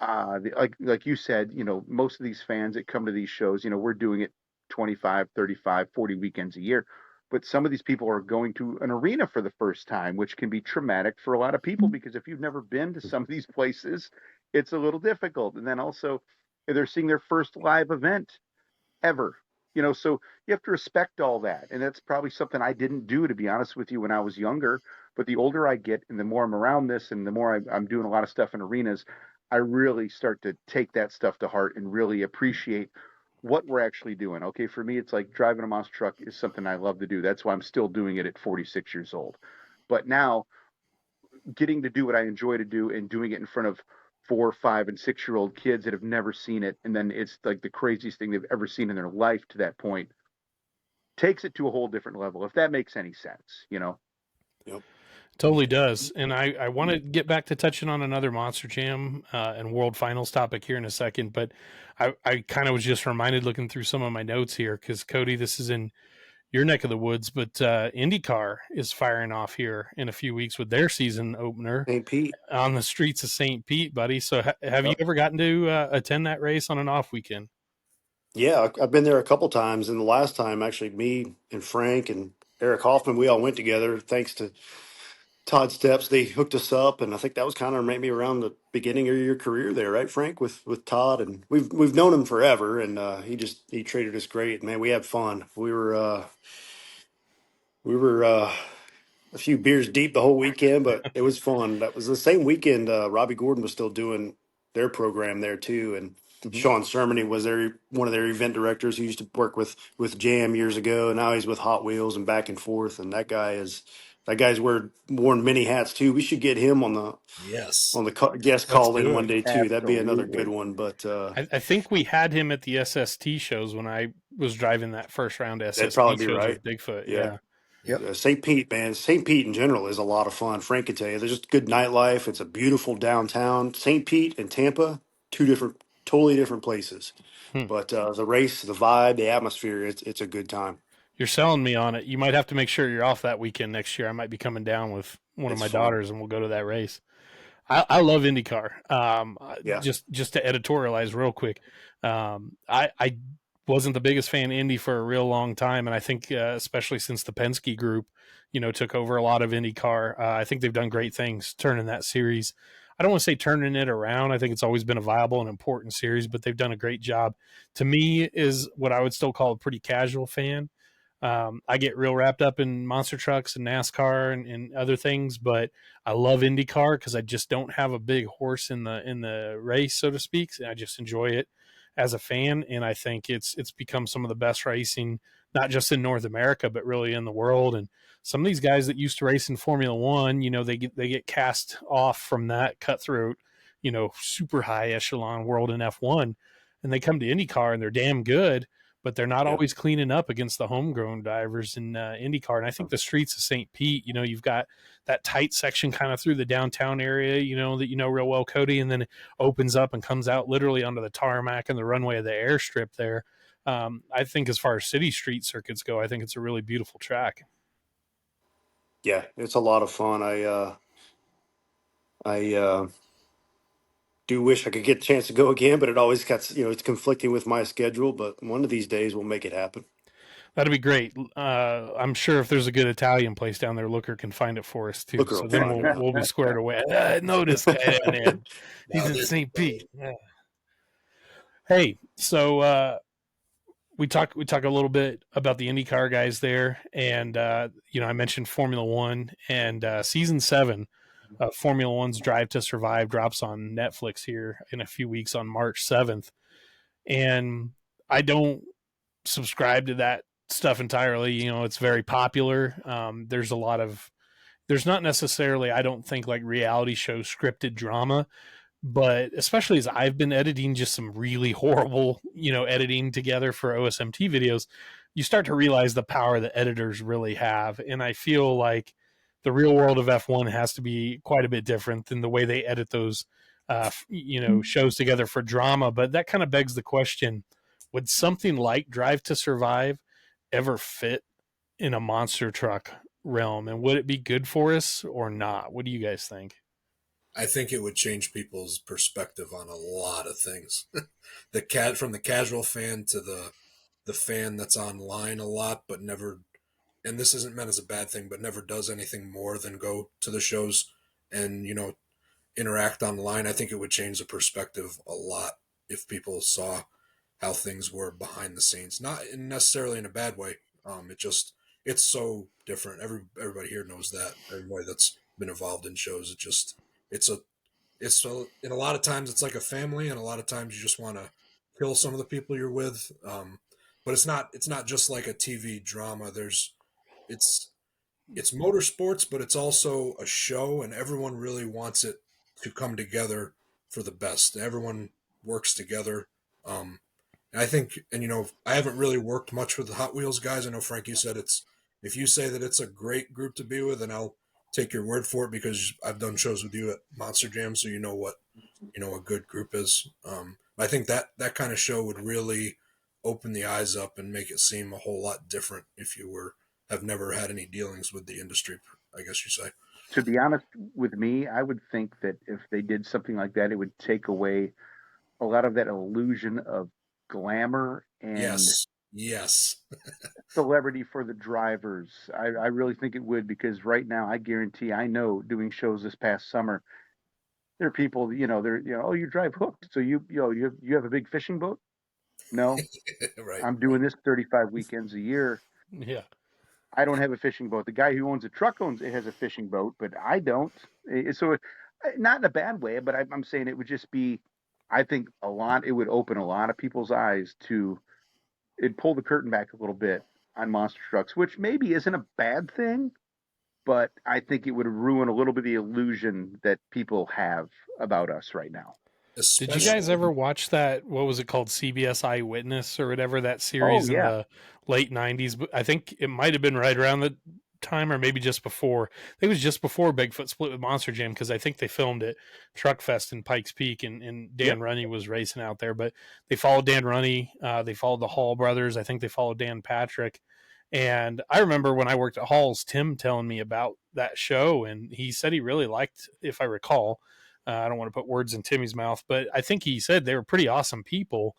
like you said, most of these fans that come to these shows, we're doing it 25, 35, 40 weekends a year. But some of these people are going to an arena for the first time, which can be traumatic for a lot of people because if you've never been to some of these places, it's a little difficult. And then also, they're seeing their first live event ever. So you have to respect all that. And that's probably something I didn't do, to be honest with you, when I was younger. But the older I get and the more I'm around this and the more I'm doing a lot of stuff in arenas, I really start to take that stuff to heart and really appreciate what we're actually doing. Okay, for me, it's like driving a monster truck is something I love to do. That's why I'm still doing it at 46 years old. But now getting to do what I enjoy to do and doing it in front of 4, 5, and 6-year-old kids that have never seen it, and then it's like the craziest thing they've ever seen in their life to that point, takes it to a whole different level, if that makes any sense.
Yep.
Totally does. And I want to get back to touching on another Monster Jam and World Finals topic here in a second. But I kind of was just reminded looking through some of my notes here because, Coty, this is in your neck of the woods, but IndyCar is firing off here in a few weeks with their season opener
St. Pete.
on the streets of St. Pete, buddy. So have you ever gotten to attend that race on an off weekend?
Yeah, I've been there a couple times, and the last time, actually, me and Frank and Eric Hoffman, we all went together. Thanks to Todd Steps, they hooked us up, and I think that was kind of maybe around the beginning of your career there, right, Frank? With Todd, and we've known him forever, and he treated us great. Man, we had fun. We were a few beers deep the whole weekend, but it was fun. That was the same weekend. Robbie Gordon was still doing their program there too, and
Mhm.
Sean Sermony was one of their event directors who used to work with Jam years ago, and now he's with Hot Wheels and back and forth. And that guy's worn many hats too. We should get him on the
Yes.
guest
Let's
call in
do
one
it.
day too. That'd be another good
Absolutely.
one. But
I think we had him at the SST shows when I was driving that first round
that'd
SST
probably be
shows
right.
with Bigfoot.
Yeah.
Yeah.
Yep.
St. Pete, man. St. Pete in general is a lot of fun. Frank can tell you. There's just good nightlife. It's a beautiful downtown. St. Pete and Tampa, totally different places.
Hmm.
But the race, the vibe, the atmosphere, it's a good time.
You're selling me on it. You might have to make sure you're off that weekend next year. I might be coming down with one of
It's
my
fun.
daughters, and we'll go to that race. I love IndyCar.
Yeah.
Just to editorialize real quick, I wasn't the biggest fan of Indy for a real long time, and I think especially since the Penske group, took over a lot of IndyCar, I think they've done great things turning that series. I don't want to say turning it around. I think it's always been a viable and important series, but they've done a great job. To me, is what I would still call a pretty casual fan. I get real wrapped up in monster trucks and NASCAR and other things, but I love IndyCar because I just don't have a big horse in the race, so to speak. I just enjoy it as a fan, and I think it's become some of the best racing, not just in North America, but really in the world. And some of these guys that used to race in Formula One, they get cast off from that cutthroat, super high echelon world in F1, and they come to IndyCar and they're damn good, but they're not
Yeah.
always cleaning up against the homegrown drivers in IndyCar. And I think the streets of St. Pete, you've got that tight section kind of through the downtown area, that real well, Coty, and then it opens up and comes out literally onto the tarmac and the runway of the airstrip there. I think as far as city street circuits go, I think it's a really beautiful track.
Yeah, it's a lot of fun. I do wish I could get a chance to go again, but it always got, it's conflicting with my schedule, but one of these days we'll make it happen.
That'd be great. I'm sure if there's a good Italian place down there, Looker can find it for us too.
Looker
So
will
then
find it.
we'll be squared away. I know this guy, man. He's
Now,
in
there
St.
you
Pete. Yeah. Hey, so we talk a little bit about the IndyCar guys there, and I mentioned Formula One, and season 7 of Formula One's Drive to Survive drops on Netflix here in a few weeks on March 7th, and I don't subscribe to that stuff entirely. It's very popular. There's not necessarily, I don't think, like reality show scripted drama, but especially as I've been editing just some really horrible, editing together for OSMT videos, you start to realize the power that editors really have. And I feel like the real world of F1 has to be quite a bit different than the way they edit those, shows together for drama. But that kind of begs the question, would something like Drive to Survive ever fit in a monster truck realm? And would it be good for us or not? What do you guys think?
I think it would change people's perspective on a lot of things. From the casual fan to the fan that's online a lot, but never, and this isn't meant as a bad thing, but never does anything more than go to the shows and, interact online. I think it would change the perspective a lot if people saw how things were behind the scenes, not necessarily in a bad way. It's so different. Everybody here knows that. Everybody that's been involved in shows, it's a, and a lot of times it's like a family, and a lot of times you just want to kill some of the people you're with. But it's not just like a TV drama. It's, it's motorsports, but it's also a show, and everyone really wants it to come together for the best. Everyone works together. And I think, and I haven't really worked much with the Hot Wheels guys. I know, Frank, you said if you say that it's a great group to be with, and I'll take your word for it because I've done shows with you at Monster Jam, so you know what a good group is. I think that kind of show would really open the eyes up and make it seem a whole lot different if you have never had any dealings with the industry, I guess you say.
To be honest with me, I would think that if they did something like that, it would take away a lot of that illusion of glamour and
Yes.
celebrity for the drivers. I really think it would, because right now I guarantee, I know, doing shows this past summer, there are people, oh, you drive hooked, so you have a big fishing boat? No,
Right.
I'm doing this 35 weekends a year.
Yeah.
I don't have a fishing boat. The guy who owns a truck has a fishing boat, but I don't. So, not in a bad way, but I'm saying it would just be, I think it would open a lot of people's eyes to, it'd pull the curtain back a little bit on monster trucks, which maybe isn't a bad thing, but I think it would ruin a little bit of the illusion that people have about us right now.
Did you guys ever watch that? What was it called? CBS Eyewitness or whatever, that series in the late 90s? I think it might have been right around the time, or maybe just before. I think it was just before Bigfoot split with Monster Jam, because I think they filmed at Truck Fest in Pikes Peak, and Dan Runney was racing out there. But they followed Dan Runney. They followed the Hall brothers. I think they followed Dan Patrick. And I remember when I worked at Hall's, Tim telling me about that show, and he said he really liked, if I recall, I don't want to put words in Timmy's mouth, but I think he said they were pretty awesome people.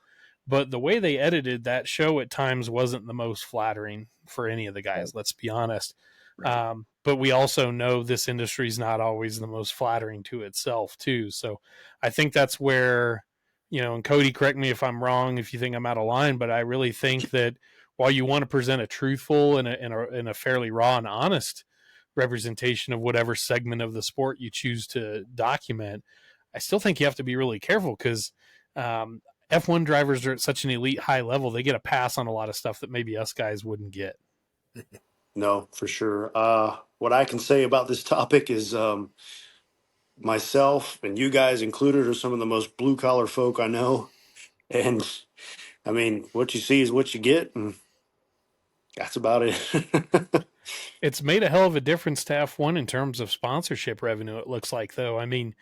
But the way they edited that show at times wasn't the most flattering for any of the guys, let's be honest.
Right.
But we also know this industry is not always the most flattering to itself, too. So I think that's where, and Coty, correct me if I'm wrong, if you think I'm out of line, but I really think that while you want to present a truthful and a fairly raw and honest representation of whatever segment of the sport you choose to document, I still think you have to be really careful because F1 drivers are at such an elite high level, they get a pass on a lot of stuff that maybe us guys wouldn't get.
No, for sure. What I can say about this topic is myself and you guys included are some of the most blue collar folk I know. And I mean, what you see is what you get. And that's about it.
It's made a hell of a difference to F1 in terms of sponsorship revenue, it looks like, though. I mean,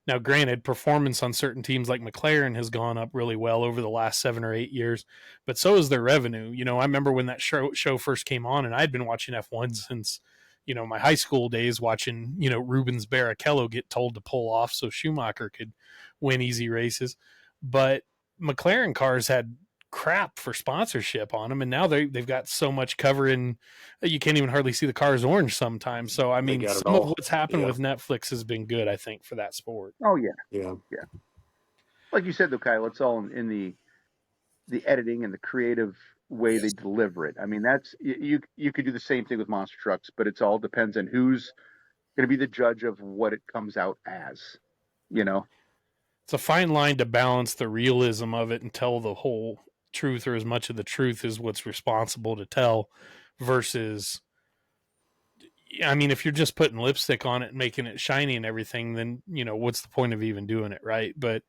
now granted, performance on certain teams like McLaren has gone up really well over the last 7 or 8 years, but so has their revenue. I remember when that show first came on, and I'd been watching F1 since, my high school days, watching, Rubens Barrichello get told to pull off so Schumacher could win easy races. But McLaren cars had crap for sponsorship on them, and now they've got so much covering you can't even hardly see the cars orange sometimes. So I mean, some of what's happened with Netflix has been good, I think, for that sport.
Oh yeah,
Yeah.
Like you said though, Kyle, it's all in the editing and the creative way they deliver it. I mean, that's you could do the same thing with monster trucks, but it's all depends on who's going to be the judge of what it comes out as.
It's a fine line to balance the realism of it and tell the whole truth, or as much of the truth as what's responsible to tell, versus, I mean, if you're just putting lipstick on it and making it shiny and everything, then what's the point of even doing it, right? But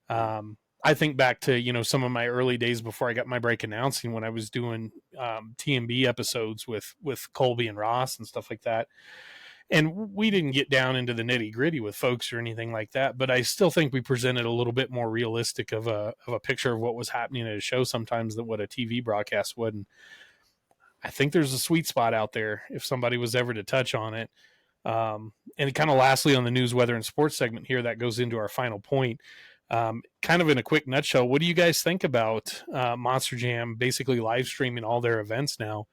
I think back to some of my early days before I got my break announcing, when I was doing TMB episodes with Colby and Ross and stuff like that. And we didn't get down into the nitty gritty with folks or anything like that, but I still think we presented a little bit more realistic of a picture of what was happening at a show sometimes than what a TV broadcast would. And I think there's a sweet spot out there if somebody was ever to touch on it. And kind of lastly on the news, weather, and sports segment here, that goes into our final point. Kind of in a quick nutshell, what do you guys think about Monster Jam basically live streaming all their events now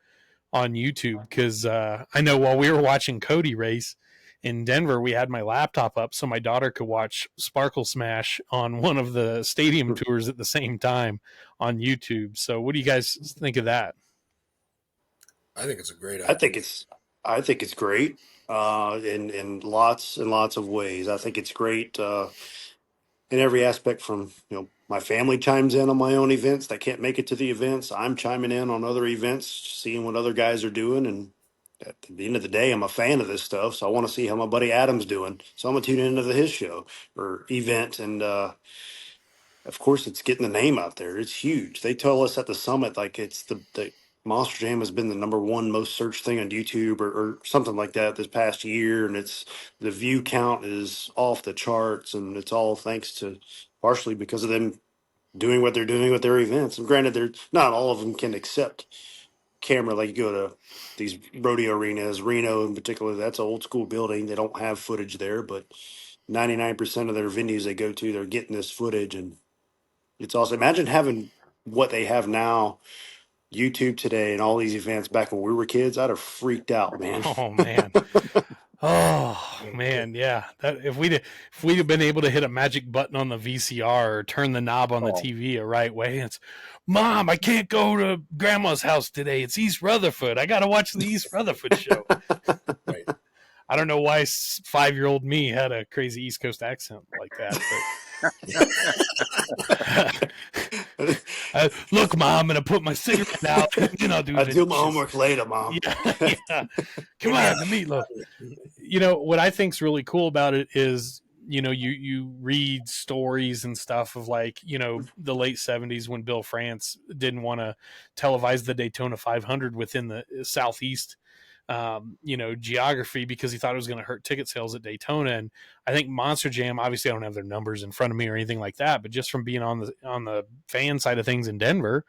on YouTube? Because I know while we were watching Coty race in Denver, we had my laptop up so my daughter could watch Sparkle Smash on one of the stadium tours at the same time on YouTube. So what do you guys think of that?
I think it's a great idea.
I think it's great in lots and lots of ways. I think it's great in every aspect. From my family chimes in on my own events that can't make it to the events. I'm chiming in on other events, seeing what other guys are doing, and at the end of the day, I'm a fan of this stuff, so I want to see how my buddy Adam's doing. So I'm gonna tune into his show or event, and of course, it's getting the name out there. It's huge. They tell us at the summit like it's the Monster Jam has been the number one most searched thing on YouTube or something like that this past year, and it's the view count is off the charts, and it's all thanks to partially because of them doing what they're doing with their events. And granted, they're not all of them can accept camera. Like you go to these rodeo arenas, Reno in particular, that's an old school building. They don't have footage there, but 99% of their venues they go to, they're getting this footage, and it's awesome. Imagine having what they have now, YouTube today, and all these events back when we were kids. I'd have freaked out, man.
Oh man. Oh man, yeah. That if we'd have been able to hit a magic button on the VCR or turn the knob on the TV a right way, it's, Mom, I can't go to Grandma's house today. It's East Rutherford. I got to watch the East Rutherford show.
Right.
I don't know why 5-year-old me had a crazy East Coast accent like that. But look, Mom, I'm gonna put my cigarette out, and then I'll do
my homework later, Mom.
Yeah. Come on, the meatloaf. What I think's really cool about it is, you read stories and stuff of like, the late 70s when Bill France didn't want to televise the Daytona 500 within the Southeast geography because he thought it was going to hurt ticket sales at Daytona. And I think Monster Jam, obviously I don't have their numbers in front of me or anything like that, but just from being on the fan side of things in Denver,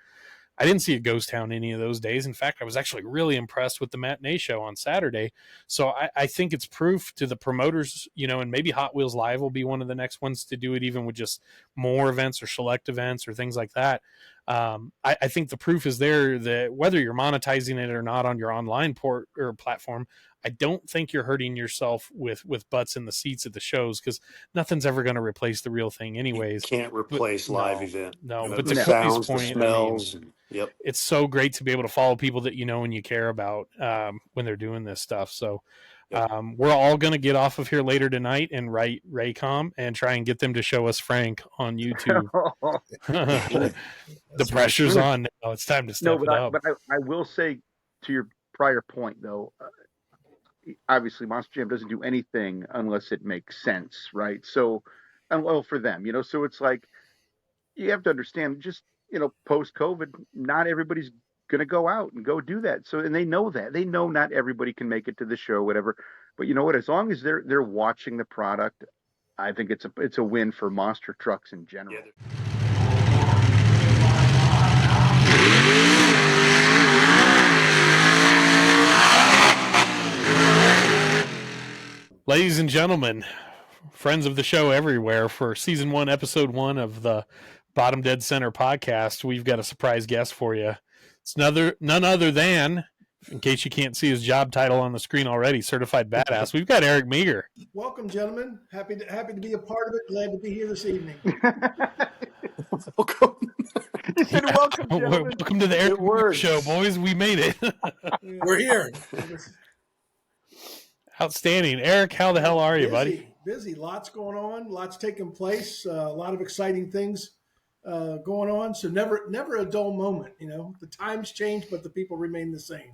I didn't see a ghost town any of those days. In fact, I was actually really impressed with the matinee show on Saturday. So I think it's proof to the promoters, and maybe Hot Wheels Live will be one of the next ones to do it, even with just more events or select events or things like that. I think the proof is there that whether you're monetizing it or not on your online port or platform, I don't think you're hurting yourself with butts in the seats at the shows, because nothing's ever going to replace the real thing anyways.
You can't replace live event.
No,
The
but to Cody's
sounds, the
point,
smells. Yep.
It's so great to be able to follow people that you know and you care about when they're doing this stuff. So we're all going to get off of here later tonight and write Raycom and try and get them to show us Frank on YouTube. The pressure's on now. It's time to step it up.
But I will say, to your prior point, though, obviously Monster Jam doesn't do anything unless it makes sense, right? So, well, for them, so it's like, you have to understand, just, post-COVID, not everybody's going to go out and go do that. So, and they know that. They know not everybody can make it to the show, whatever. But you know what? As long as they're watching the product, I think it's a win for monster trucks in general.
Ladies and gentlemen, friends of the show everywhere, for season 1, episode 1 of the Bottom Dead Center podcast, we've got a surprise guest for you. It's none other than, in case you can't see his job title on the screen already, certified badass. We've got Eric Meager.
Welcome, gentlemen. Happy to be a part of it. Glad to be here this evening.
Welcome.
You said welcome, gentlemen.
Welcome to the Eric Meager Show, boys. We made it.
We're here.
Outstanding. Eric, how the hell are you, buddy?
Busy. Lots going on. Lots taking place. A lot of exciting things going on. So never a dull moment. The times change, but the people remain the same.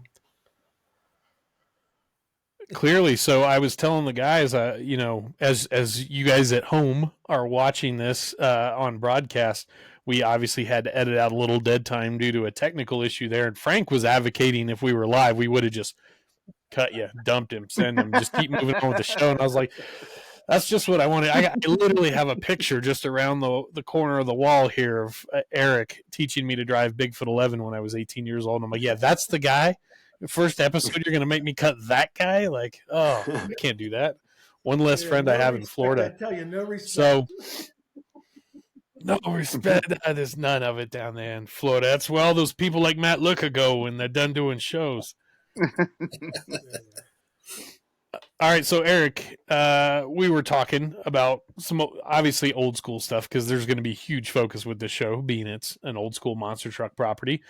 Clearly. So I was telling the guys, as you guys at home are watching this on broadcast, we obviously had to edit out a little dead time due to a technical issue there. And Frank was advocating if we were live, we would have just cut you, dumped him, send him, just keep moving on with the show. And I was like, that's just what I wanted. I literally have a picture just around the corner of the wall here of Eric teaching me to drive Bigfoot 11 when I was 18 years old. And I'm like, yeah, that's the guy. First episode, you're going to make me cut that guy? Like, oh, I can't do that. One less friend I have in Florida.
I tell you, no respect.
So, no respect. There's none of it down there in Florida. That's where all those people like Matt Luca go when they're done doing shows. All right, so Eric, we were talking about some obviously old school stuff, because there's going to be huge focus with this show, being it's an old school monster truck property,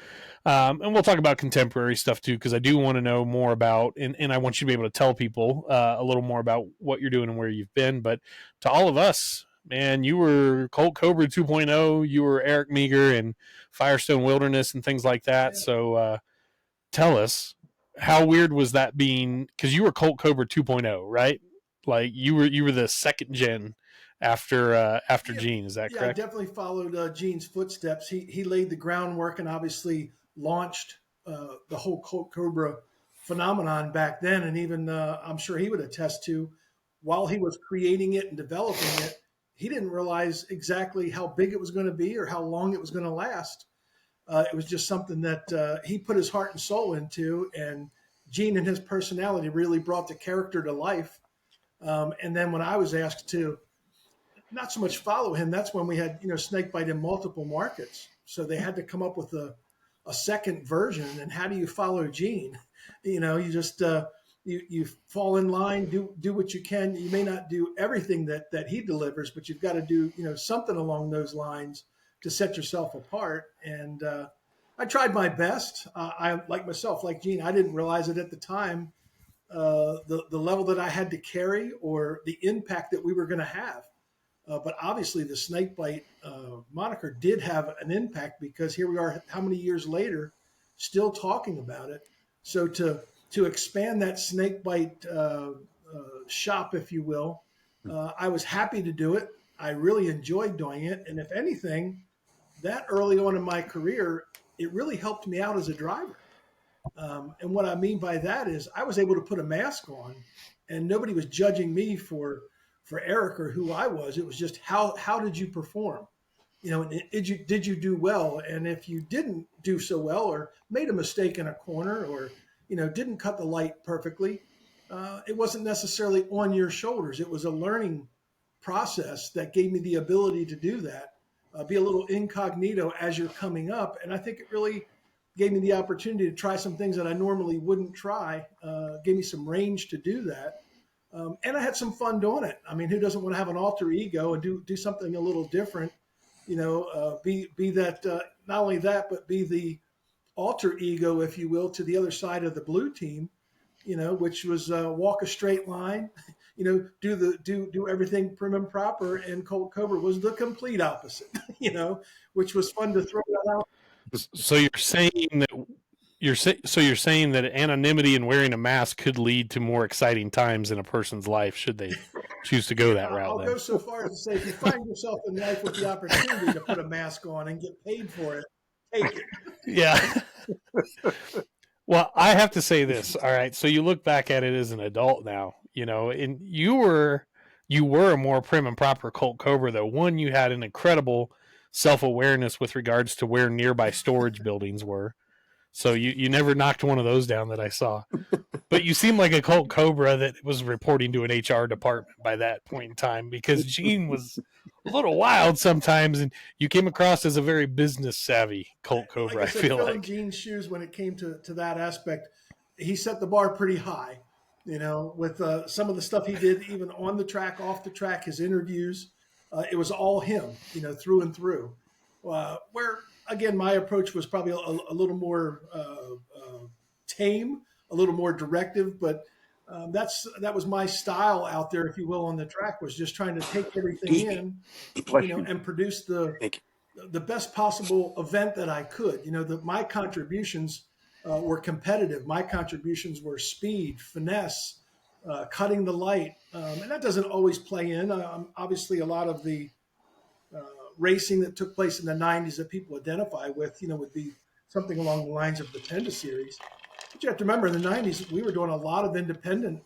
and we'll talk about contemporary stuff too, because I do want to know more about, and I want you to be able to tell people a little more about what you're doing and where you've been. But to all of us, man, you were Colt Cobra 2.0, you were Eric Meager and Firestone Wilderness and things like that. Yeah. So tell us, how weird was that being, because you were Colt Cobra 2.0, right? Like you were the second gen after Gene, is that correct?
I definitely followed Gene's footsteps. He laid the groundwork and obviously launched the whole Colt Cobra phenomenon back then. And even I'm sure he would attest to, while he was creating it and developing it, he didn't realize exactly how big it was going to be or how long it was going to last. It was just something that he put his heart and soul into, and Gene and his personality really brought the character to life. And then when I was asked to not so much follow him, that's when we had, snakebite in multiple markets. So they had to come up with a second version. And how do you follow Gene? You just you fall in line, do what you can. You may not do everything that he delivers, but you've got to do something along those lines to set yourself apart. And I tried my best. I, like myself, like Gene, I didn't realize it at the time, the level that I had to carry or the impact that we were going to have. But obviously the snakebite moniker did have an impact, because here we are, how many years later, still talking about it. So to expand that snakebite shop, if you will, I was happy to do it. I really enjoyed doing it. And if anything, that early on in my career, it really helped me out as a driver. And what I mean by that is I was able to put a mask on, and nobody was judging me for Eric or who I was. It was just how did you perform? Did you do well? And if you didn't do so well, or made a mistake in a corner, or didn't cut the light perfectly, it wasn't necessarily on your shoulders. It was a learning process that gave me the ability to do that, be a little incognito as you're coming up. And I think it really gave me the opportunity to try some things that I normally wouldn't try, gave me some range to do that. And I had some fun doing it. I mean, who doesn't want to have an alter ego and do something a little different? Be that, not only that, but be the alter ego, if you will, to the other side of the blue team, which was walk a straight line, do everything prim and proper. And Colt Cobra was the complete opposite, which was fun to throw that out.
So you're saying that anonymity and wearing a mask could lead to more exciting times in a person's life should they choose to go that route.
I'll go so far as to say, if you find yourself in life with the opportunity to put a mask on and get paid for it, take it.
Yeah. Well, I have to say this. All right. So you look back at it as an adult now, and you were a more prim and proper Colt Cobra, though. One, you had an incredible self-awareness with regards to where nearby storage buildings were. So you never knocked one of those down that I saw. But you seem like a Colt Cobra that was reporting to an HR department by that point in time, because Gene was a little wild sometimes, and you came across as a very business-savvy Colt Cobra,
like I
feel
filling
like.
Gene's shoes when it came to that aspect, he set the bar pretty high, with some of the stuff he did, even on the track, off the track, his interviews. It was all him, through and through. Where, again, my approach was probably a little more tame, a little more directive, but that was my style out there, if you will, on the track, was just trying to take everything in, and produce the best possible event that I could. My contributions were competitive. My contributions were speed, finesse, cutting the light, and that doesn't always play in. Obviously, a lot of the racing that took place in the 90s that people identify with, would be something along the lines of the Penda series. But you have to remember, in the 90s, we were doing a lot of independent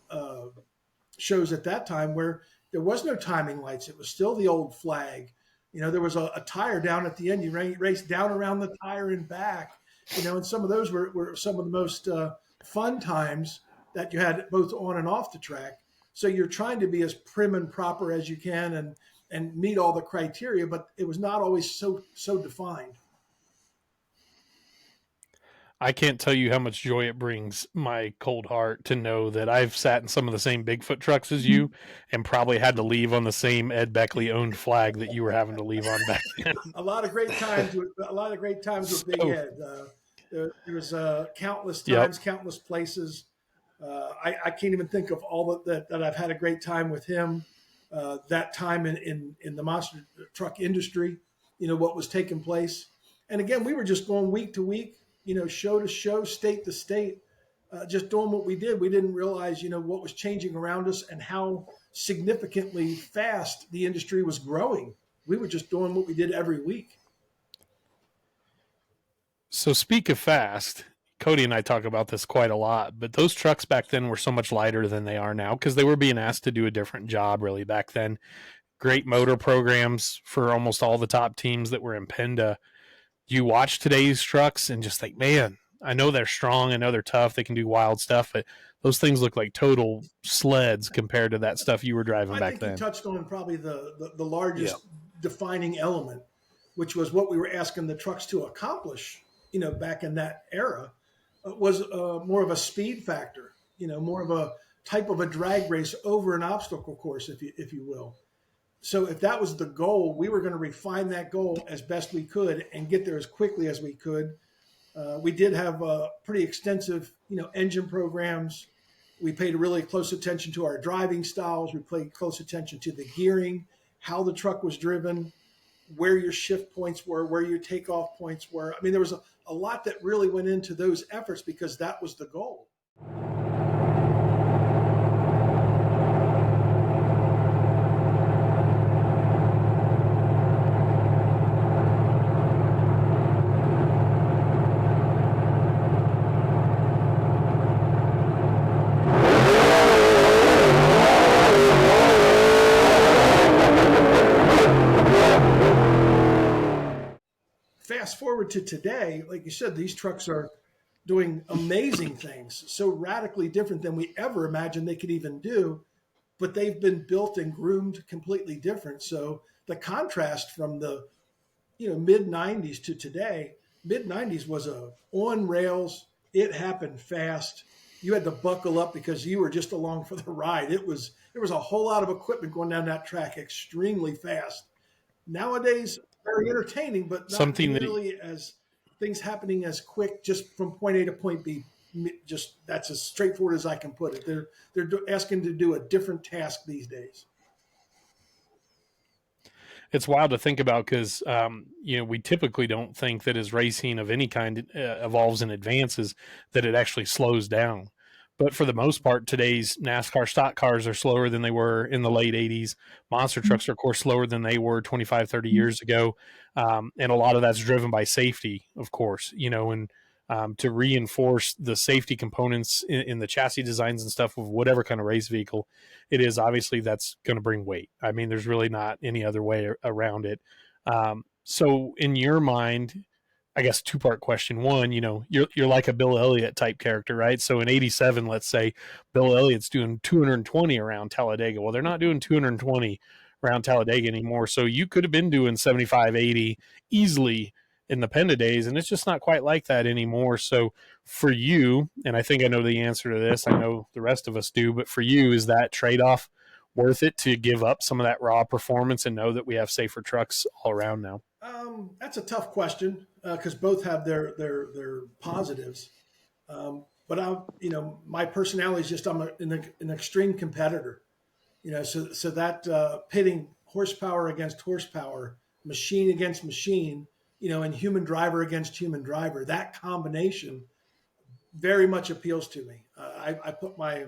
shows at that time where there was no timing lights. It was still the old flag. There was a tire down at the end. You raced down around the tire and back, and some of those were some of the most fun times that you had both on and off the track. So you're trying to be as prim and proper as you can and meet all the criteria, but it was not always so defined.
I can't tell you how much joy it brings my cold heart to know that I've sat in some of the same Bigfoot trucks as you and probably had to leave on the same Ed Beckley owned flag that you were having to leave on back then.
A lot of great times with Big Ed. There was countless times, countless places. I can't even think of all that I've had a great time with him. That time in the monster truck industry, what was taking place. And again, we were just going week to week, show to show, state to state, just doing what we did. We didn't realize, what was changing around us and how significantly fast the industry was growing. We were just doing what we did every week.
So speak of fast, Coty and I talk about this quite a lot, but those trucks back then were so much lighter than they are now because they were being asked to do a different job really back then. Great motor programs for almost all the top teams that were in Penda. You watch today's trucks and just think, man, I know they're strong. I know they're tough. They can do wild stuff, but those things look like total sleds compared to that stuff you were driving back then.
I think you touched on probably the largest defining element, which was what we were asking the trucks to accomplish, back in that era, was more of a speed factor, more of a type of a drag race over an obstacle course, if you will. So if that was the goal, we were going to refine that goal as best we could and get there as quickly as we could. We did have pretty extensive, engine programs. We paid really close attention to our driving styles. We paid close attention to the gearing, how the truck was driven, where your shift points were, where your takeoff points were. I mean, there was a lot that really went into those efforts because that was the goal. forward to today, like you said, these trucks are doing amazing things, so radically different than we ever imagined they could even do. But they've been built and groomed completely different. So the contrast from the mid '90s to today, mid '90s was a on rails. It happened fast. You had to buckle up because you were just along for the ride. There was a whole lot of equipment going down that track extremely fast. Nowadays, very entertaining, but not
Something that
nearly as things happening as quick just from point A to point B. Just that's as straightforward as I can put it. They're asking to do a different task these days.
it's wild to think about because we typically don't think that as racing of any kind evolves and advances that it actually slows down. But for the most part, today's NASCAR stock cars are slower than they were in the late 80s. Monster trucks are, of course, slower than they were 25, 30 years ago. And a lot of that's driven by safety, of course, and to reinforce the safety components in the chassis designs and stuff of whatever kind of race vehicle it is. Obviously, that's going to bring weight. I mean, there's really not any other way around it. So in your mind, I guess two-part question. One, you're like a Bill Elliott type character, right? So in 87, let's say Bill Elliott's doing 220 around Talladega. Well, they're not doing 220 around Talladega anymore. So you could have been doing 75, 80 easily in the Penda days, and it's just not quite like that anymore. So for you, and I think I know the answer to this, I know the rest of us do, but for you, is that trade-off worth it to give up some of that raw performance and know that we have safer trucks all around now?
That's a tough question because both have their positives. But my personality is just I'm an extreme competitor. So that pitting horsepower against horsepower, machine against machine, and human driver against human driver, that combination very much appeals to me. I put my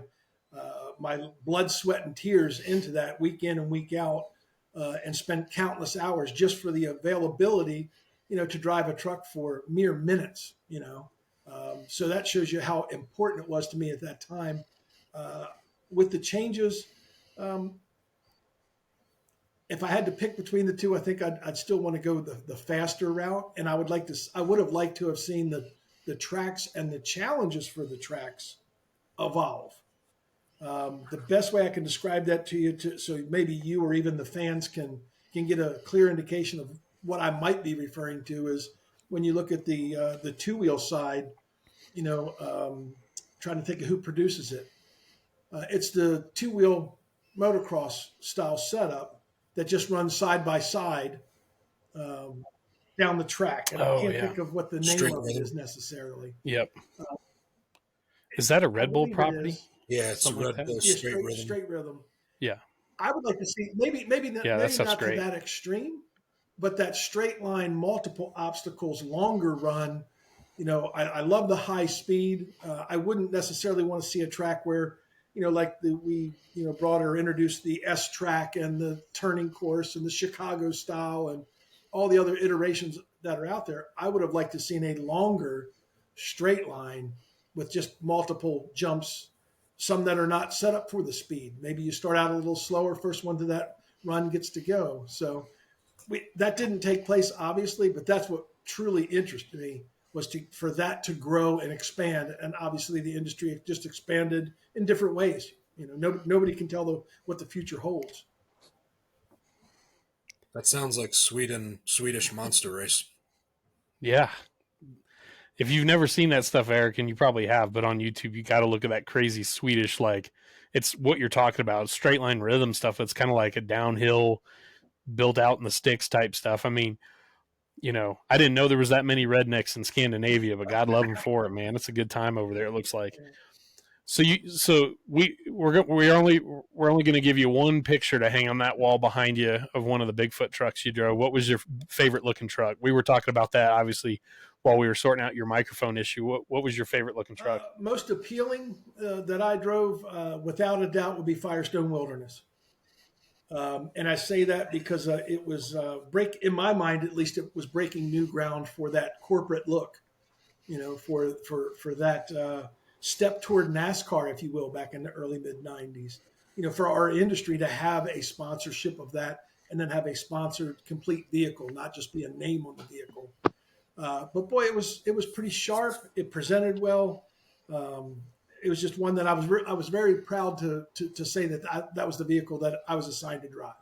blood, sweat, and tears into that week in and week out. And spent countless hours just for the availability, to drive a truck for mere minutes, So that shows you how important it was to me at that time. With the changes, if I had to pick between the two, I think I'd still want to go the faster route. And I would have liked to have seen the tracks and the challenges for the tracks evolve. The best way I can describe that to you, so maybe you or even the fans can get a clear indication of what I might be referring to, is when you look at the two-wheel side, trying to think of who produces it. It's the two-wheel motocross style setup that just runs side by side down the track. And I can't think of what the name of it is necessarily.
Yep. Is that a Red Bull property?
Yeah, it's
something
Red Bull
straight rhythm.
Yeah.
I would like to see maybe not to that extreme, but that straight line, multiple obstacles, longer run. I love the high speed. I wouldn't necessarily want to see a track where, like we brought or introduced the S track and the turning course and the Chicago style and all the other iterations that are out there. I would have liked to seen a longer straight line with just multiple jumps, some that are not set up for the speed. Maybe you start out a little slower, first one to that run gets to go. So that didn't take place, obviously, but that's what truly interested me, was for that to grow and expand. And obviously the industry just expanded in different ways. Nobody can tell what the future holds.
That sounds like Swedish monster race.
Yeah. If you've never seen that stuff, Eric, and you probably have, but on YouTube, you got to look at that crazy Swedish, it's what you're talking about, straight line rhythm stuff. It's kind of like a downhill, built out in the sticks type stuff. I mean, I didn't know there was that many rednecks in Scandinavia, but God love them for it, man. It's a good time over there, it looks like. So we're only going to give you one picture to hang on that wall behind you of one of the Bigfoot trucks you drove. What was your favorite looking truck? We were talking about that obviously while we were sorting out your microphone issue. What was your favorite looking truck?
Most appealing that I drove, without a doubt, would be Firestone Wilderness. And I say that because it was in my mind, at least, it was breaking new ground for that corporate look, for that step toward NASCAR, if you will, back in the early mid 90s, for our industry to have a sponsorship of that and then have a sponsored complete vehicle, not just be a name on the vehicle. But boy, it was pretty sharp. It presented well. It was just one that I was very proud to say that that was the vehicle that I was assigned to drive.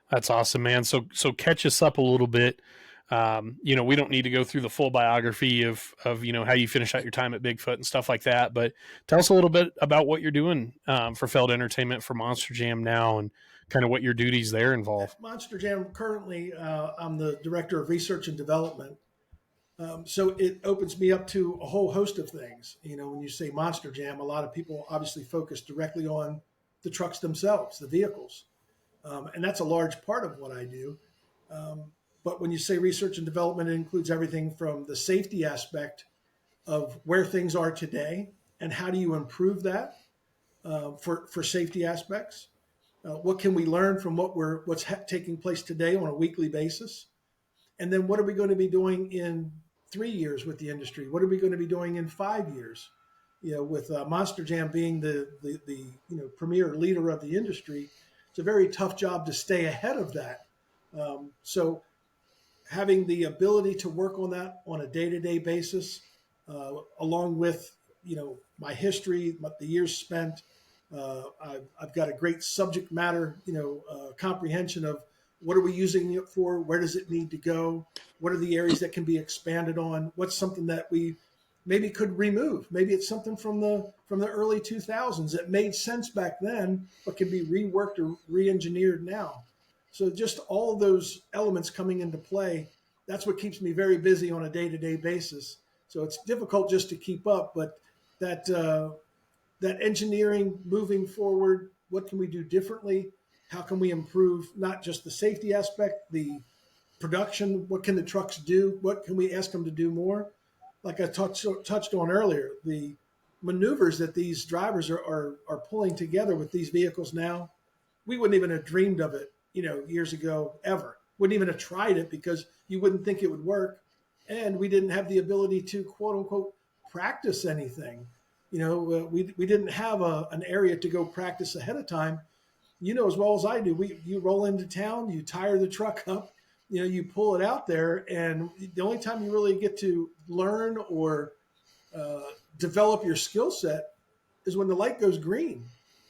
That's awesome, man. So catch us up a little bit. We don't need to go through the full biography of how you finish out your time at Bigfoot and stuff like that, but tell us a little bit about what you're doing for Feld Entertainment for Monster Jam now, and kind of what your duties there involve.
At Monster Jam currently, I'm the director of research and development. So it opens me up to a whole host of things. When you say Monster Jam, a lot of people obviously focus directly on the trucks themselves, the vehicles. And that's a large part of what I do. But when you say research and development, it includes everything from the safety aspect of where things are today and how do you improve that for safety aspects. What can we learn from what's taking place today on a weekly basis? And then what are we going to be doing in 3 years with the industry? What are we going to be doing in 5 years? With Monster Jam being the premier leader of the industry, it's a very tough job to stay ahead of that. So having the ability to work on that on a day-to-day basis, along with my history, the years spent, I've got a great subject matter comprehension of what are we using it for, where does it need to go, what are the areas that can be expanded on, what's something that we maybe could remove, maybe it's something from the early 2000s that made sense back then but can be reworked or re-engineered now. So just all those elements coming into play, that's what keeps me very busy on a day-to-day basis. So it's difficult just to keep up, but that engineering moving forward, what can we do differently? How can we improve not just the safety aspect, the production, what can the trucks do? What can we ask them to do more? Like I touched on earlier, the maneuvers that these drivers are pulling together with these vehicles now, we wouldn't even have dreamed of it, years ago, ever. Wouldn't even have tried it because you wouldn't think it would work. And we didn't have the ability to, quote unquote, practice anything. We didn't have an area to go practice ahead of time. As well as I do, you roll into town, you tire the truck up, you pull it out there, and the only time you really get to learn or develop your skill set is when the light goes green.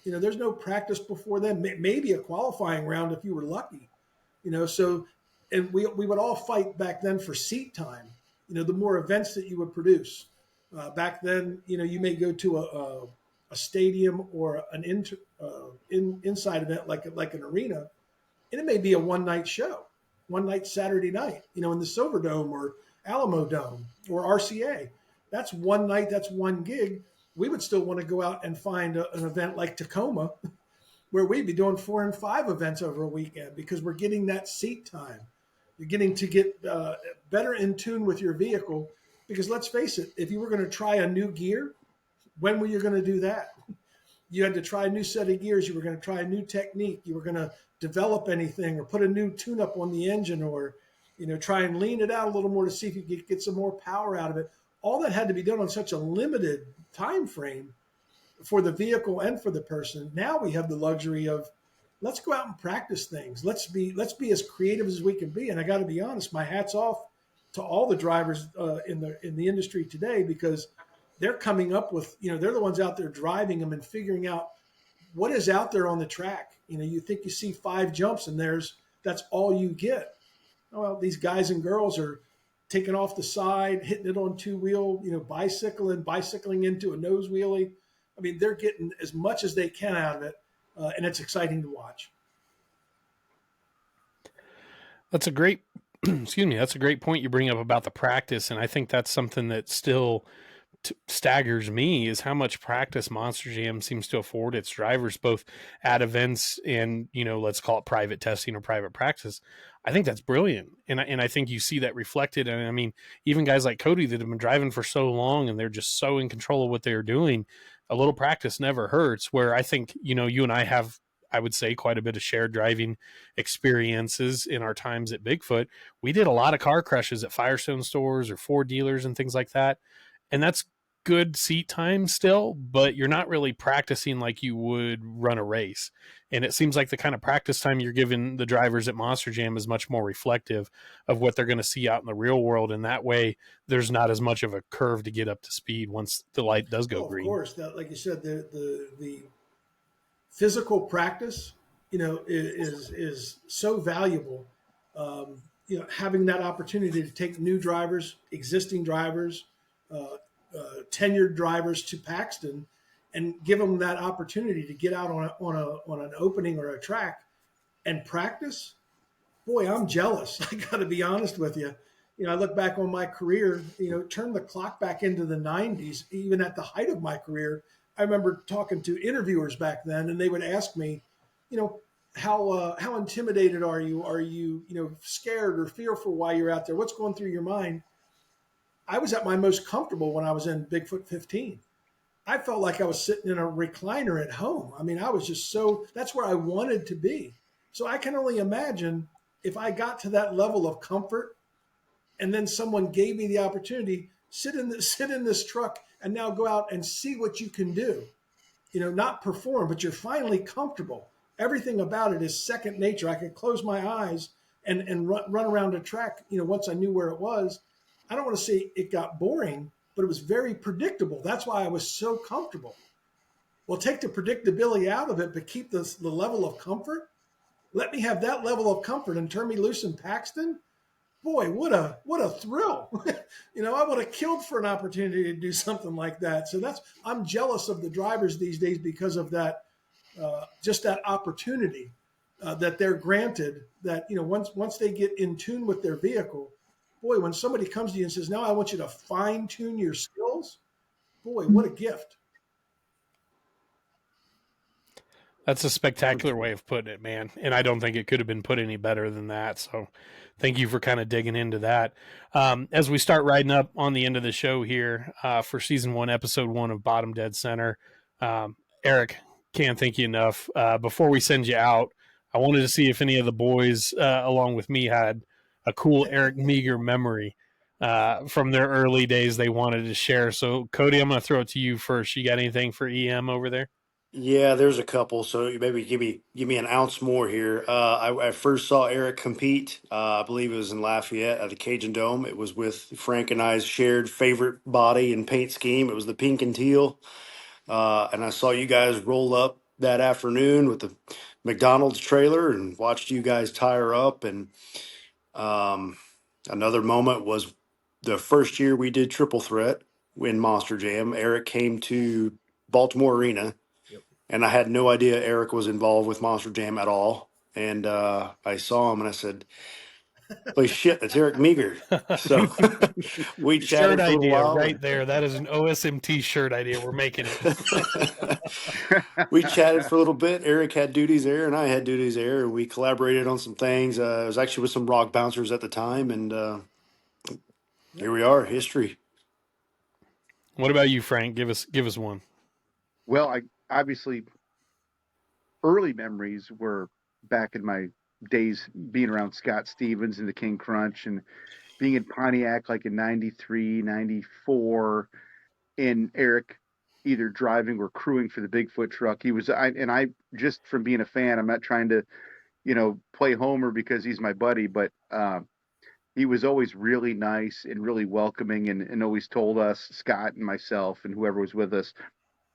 There's no practice before then, maybe a qualifying round if you were lucky. So, and we would all fight back then for seat time. The more events that you would produce. Back then, you may go to a stadium or an inside event like an arena, and it may be a one-night show, one night Saturday night, in the Silverdome or Alamo Dome or RCA. That's one night, that's one gig. We would still want to go out and find an event like Tacoma where we'd be doing 4 and 5 events over a weekend because we're getting that seat time. You're getting to get better in tune with your vehicle because let's face it, if you were going to try a new gear, when were you going to do that? You had to try a new set of gears. You were going to try a new technique. You were going to develop anything or put a new tune-up on the engine or, try and lean it out a little more to see if you could get some more power out of it. All that had to be done on such a limited time frame for the vehicle and for the person. Now we have the luxury of let's go out and practice things. Let's be as creative as we can be. And I got to be honest, my hat's off to all the drivers in the industry today because they're coming up with, they're the ones out there driving them and figuring out what is out there on the track. You think you see 5 jumps and that's all you get. Well, these guys and girls are taking off the side, hitting it on 2-wheel, bicycling into a nose wheelie. I mean, they're getting as much as they can out of it, and it's exciting to watch.
That's a great, that's a great point you bring up about the practice, and I think that's something that still staggers me is how much practice Monster Jam seems to afford its drivers, both at events and, let's call it private testing or private practice. I think that's brilliant. And I think you see that reflected. And I mean, even guys like Coty that have been driving for so long and they're just so in control of what they're doing, a little practice never hurts. Where I think, you and I have, I would say, quite a bit of shared driving experiences in our times at Bigfoot. We did a lot of car crushes at Firestone stores or Ford dealers and things like that. And that's good seat time still, but you're not really practicing like you would run a race. And it seems like the kind of practice time you're giving the drivers at Monster Jam is much more reflective of what they're going to see out in the real world. And that way, there's not as much of a curve to get up to speed once the light does go
Oh, of
green.
course. That, like you said, the physical practice, is so valuable. Having that opportunity to take new drivers, existing drivers, uh, tenured drivers to Paxton, and give them that opportunity to get out on an opening or a track and practice. Boy, I'm jealous. I got to be honest with you. I look back on my career, turn the clock back into the 90s, even at the height of my career. I remember talking to interviewers back then, and they would ask me, how intimidated are you? Are you, scared or fearful while you're out there? What's going through your mind? I was at my most comfortable when I was in Bigfoot 15. I felt like I was sitting in a recliner at home. I mean, I was just that's where I wanted to be. So I can only imagine if I got to that level of comfort and then someone gave me the opportunity, sit in this truck and now go out and see what you can do. Not perform, but you're finally comfortable. Everything about it is second nature. I could close my eyes and run around a track, once I knew where it was. I don't want to say it got boring, but it was very predictable. That's why I was so comfortable. Well, take the predictability out of it, but keep the level of comfort. Let me have that level of comfort and turn me loose in Paxton. Boy, what a thrill. I would have killed for an opportunity to do something like that. So I'm jealous of the drivers these days because of that, just that opportunity that they're granted, that, once they get in tune with their vehicle. Boy, when somebody comes to you and says, now I want you to fine tune your skills, boy, what a gift.
That's a spectacular way of putting it, man. And I don't think it could have been put any better than that. So thank you for kind of digging into that. As we start riding up on the end of the show here for season 1, episode 1 of Bottom Dead Center, Eric, can't thank you enough. Before we send you out, I wanted to see if any of the boys, along with me, had a cool Eric Meager memory from their early days they wanted to share. So, Coty, I'm going to throw it to you first. You got anything for EM over there?
Yeah, there's a couple. So maybe give me an ounce more here. I first saw Eric compete. I believe it was in Lafayette at the Cajun Dome. It was with Frank and I's shared favorite body and paint scheme. It was the pink and teal. And I saw you guys roll up that afternoon with the McDonald's trailer and watched you guys tire up. And um, another moment was the first year we did Triple Threat in Monster Jam. Eric came to Baltimore Arena, and I had no idea Eric was involved with Monster Jam at all. And I saw him and I said, "Holy shit, that's Eric Meager." So we
Shirt
chatted for a little
idea
while.
right there. That is an OSMT shirt idea. We're making it.
We chatted for a little bit. Eric had duties there, and I had duties there, and we collaborated on some things. I was actually with some rock bouncers at the time, and here we are, history.
What about you, Frank? Give us one.
Well, I obviously early memories were back in my days being around Scott Stevens and the King Crunch and being in Pontiac like in 93, 94, and Eric either driving or crewing for the Bigfoot truck. I just from being a fan, I'm not trying to, play Homer because he's my buddy, but he was always really nice and really welcoming and always told us, Scott and myself and whoever was with us,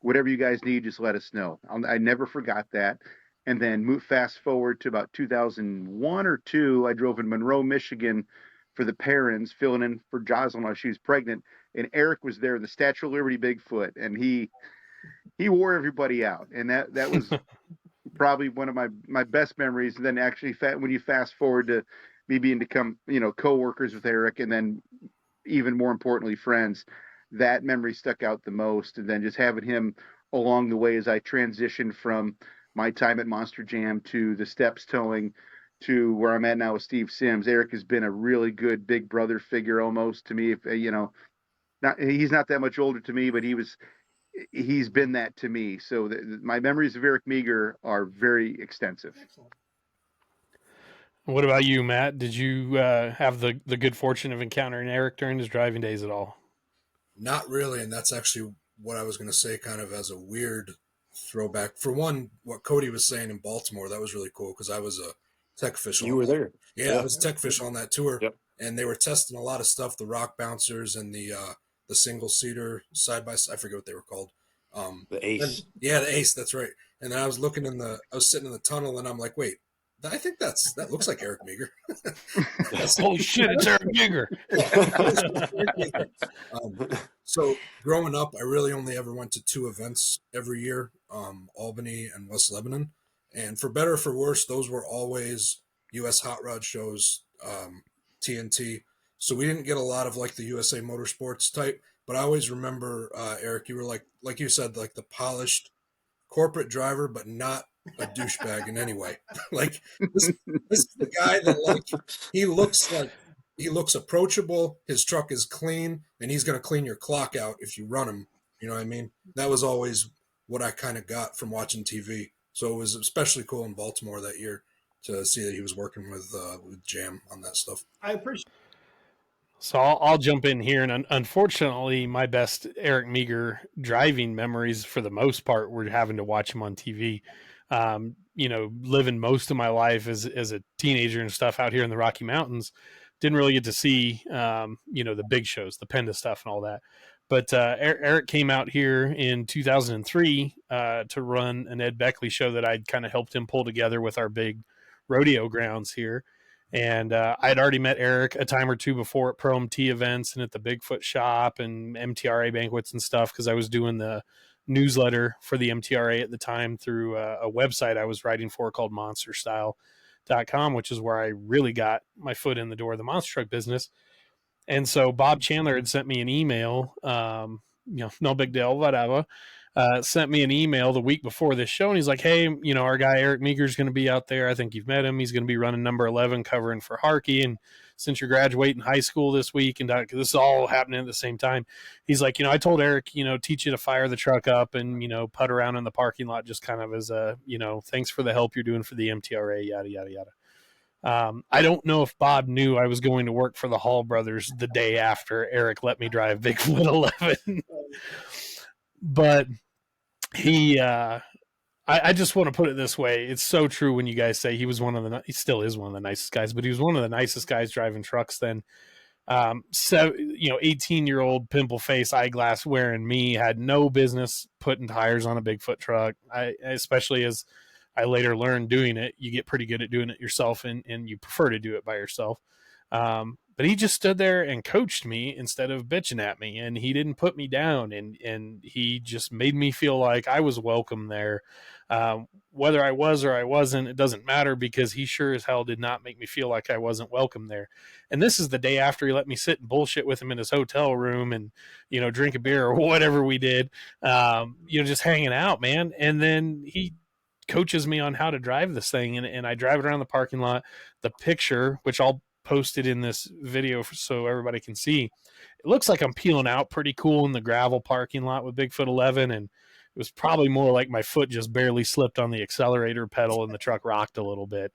whatever you guys need, just let us know. I never forgot that. And then fast forward to about 2001 or 2, I drove in Monroe, Michigan for the parents, filling in for Jocelyn while she was pregnant. And Eric was there, the Statue of Liberty Bigfoot, and he wore everybody out. And that was probably one of my best memories. And then actually, when you fast forward to me being become co-workers with Eric, and then even more importantly friends, that memory stuck out the most. And then just having him along the way as I transitioned from my time at Monster Jam to the steps towing to where I'm at now with Steve Sims. Eric has been a really good big brother figure almost to me. If he's not that much older to me, but he's been that to me. So my memories of Eric Meager are very extensive.
Excellent.
What about you, Matt? Did you have the good fortune of encountering Eric during his driving days at all?
Not really, and that's actually what I was going to say, kind of as a weird throwback. For one, what Coty was saying in Baltimore, that was really cool because I was a tech official.
You were there.
Yeah, I was a tech official on that tour,
Yep.
and they were testing a lot of stuff, the rock bouncers and the single seater side by side. I forget what they were called.
The Ace.
Yeah, the Ace. That's right. And then I was sitting in the tunnel, and I'm like, wait, I think that looks like Eric Meager.
Holy shit, it's Eric Meager.
So growing up, I really only ever went to two events every year, Albany and West Lebanon. And for better or for worse, those were always U.S. hot rod shows, TNT. So we didn't get a lot of like the USA Motorsports type. But I always remember, Eric, you were like you said, like the polished corporate driver, but not a douchebag in any way. Like this is the guy that he looks approachable. His truck is clean, and he's going to clean your clock out if you run him. You know what I mean? That was always what I kind of got from watching TV. So it was especially cool in Baltimore that year to see that he was working with Jam on that stuff.
I appreciate.
So I'll jump in here, and unfortunately, my best Eric Meager driving memories, for the most part, were having to watch him on TV. Living most of my life as a teenager and stuff out here in the Rocky Mountains, didn't really get to see, the big shows, the Penda stuff and all that. But Eric came out here in 2003 to run an Ed Beckley show that I'd kind of helped him pull together with our big rodeo grounds here. And I'd already met Eric a time or two before at Pro MT events and at the Bigfoot shop and MTRA banquets and stuff, because I was doing the newsletter for the MTRA at the time through a website I was writing for called monsterstyle.com, which is where I really got my foot in the door of the monster truck business. And so Bob Chandler had sent me an email, no big deal, whatever. Sent me an email the week before this show, and he's like, hey, our guy Eric Meager is going to be out there. I think you've met him. He's going to be running number 11 covering for Harkey. And since you're graduating high school this week, and this is all happening at the same time, he's like, I told Eric, teach you to fire the truck up and, putt around in the parking lot just kind of as a, thanks for the help you're doing for the MTRA, yada, yada, yada. I don't know if Bob knew I was going to work for the Hall brothers the day after Eric let me drive Bigfoot 11. But he, I just want to put it this way. It's so true when you guys say he still is one of the nicest guys, but he was one of the nicest guys driving trucks then. 18-year-old pimple face, eyeglass wearing me had no business putting tires on a Bigfoot truck. Especially as I later learned doing it, you get pretty good at doing it yourself and you prefer to do it by yourself. But he just stood there and coached me instead of bitching at me, and he didn't put me down, and he just made me feel like I was welcome there. Whether I was or I wasn't, it doesn't matter, because he sure as hell did not make me feel like I wasn't welcome there. And this is the day after he let me sit and bullshit with him in his hotel room and, drink a beer or whatever we did, just hanging out, man. And then he coaches me on how to drive this thing, and I drive it around the parking lot. The picture, which I'll posted in this video so everybody can see, it looks like I'm peeling out pretty cool in the gravel parking lot with Bigfoot 11, and it was probably more like my foot just barely slipped on the accelerator pedal and the truck rocked a little bit.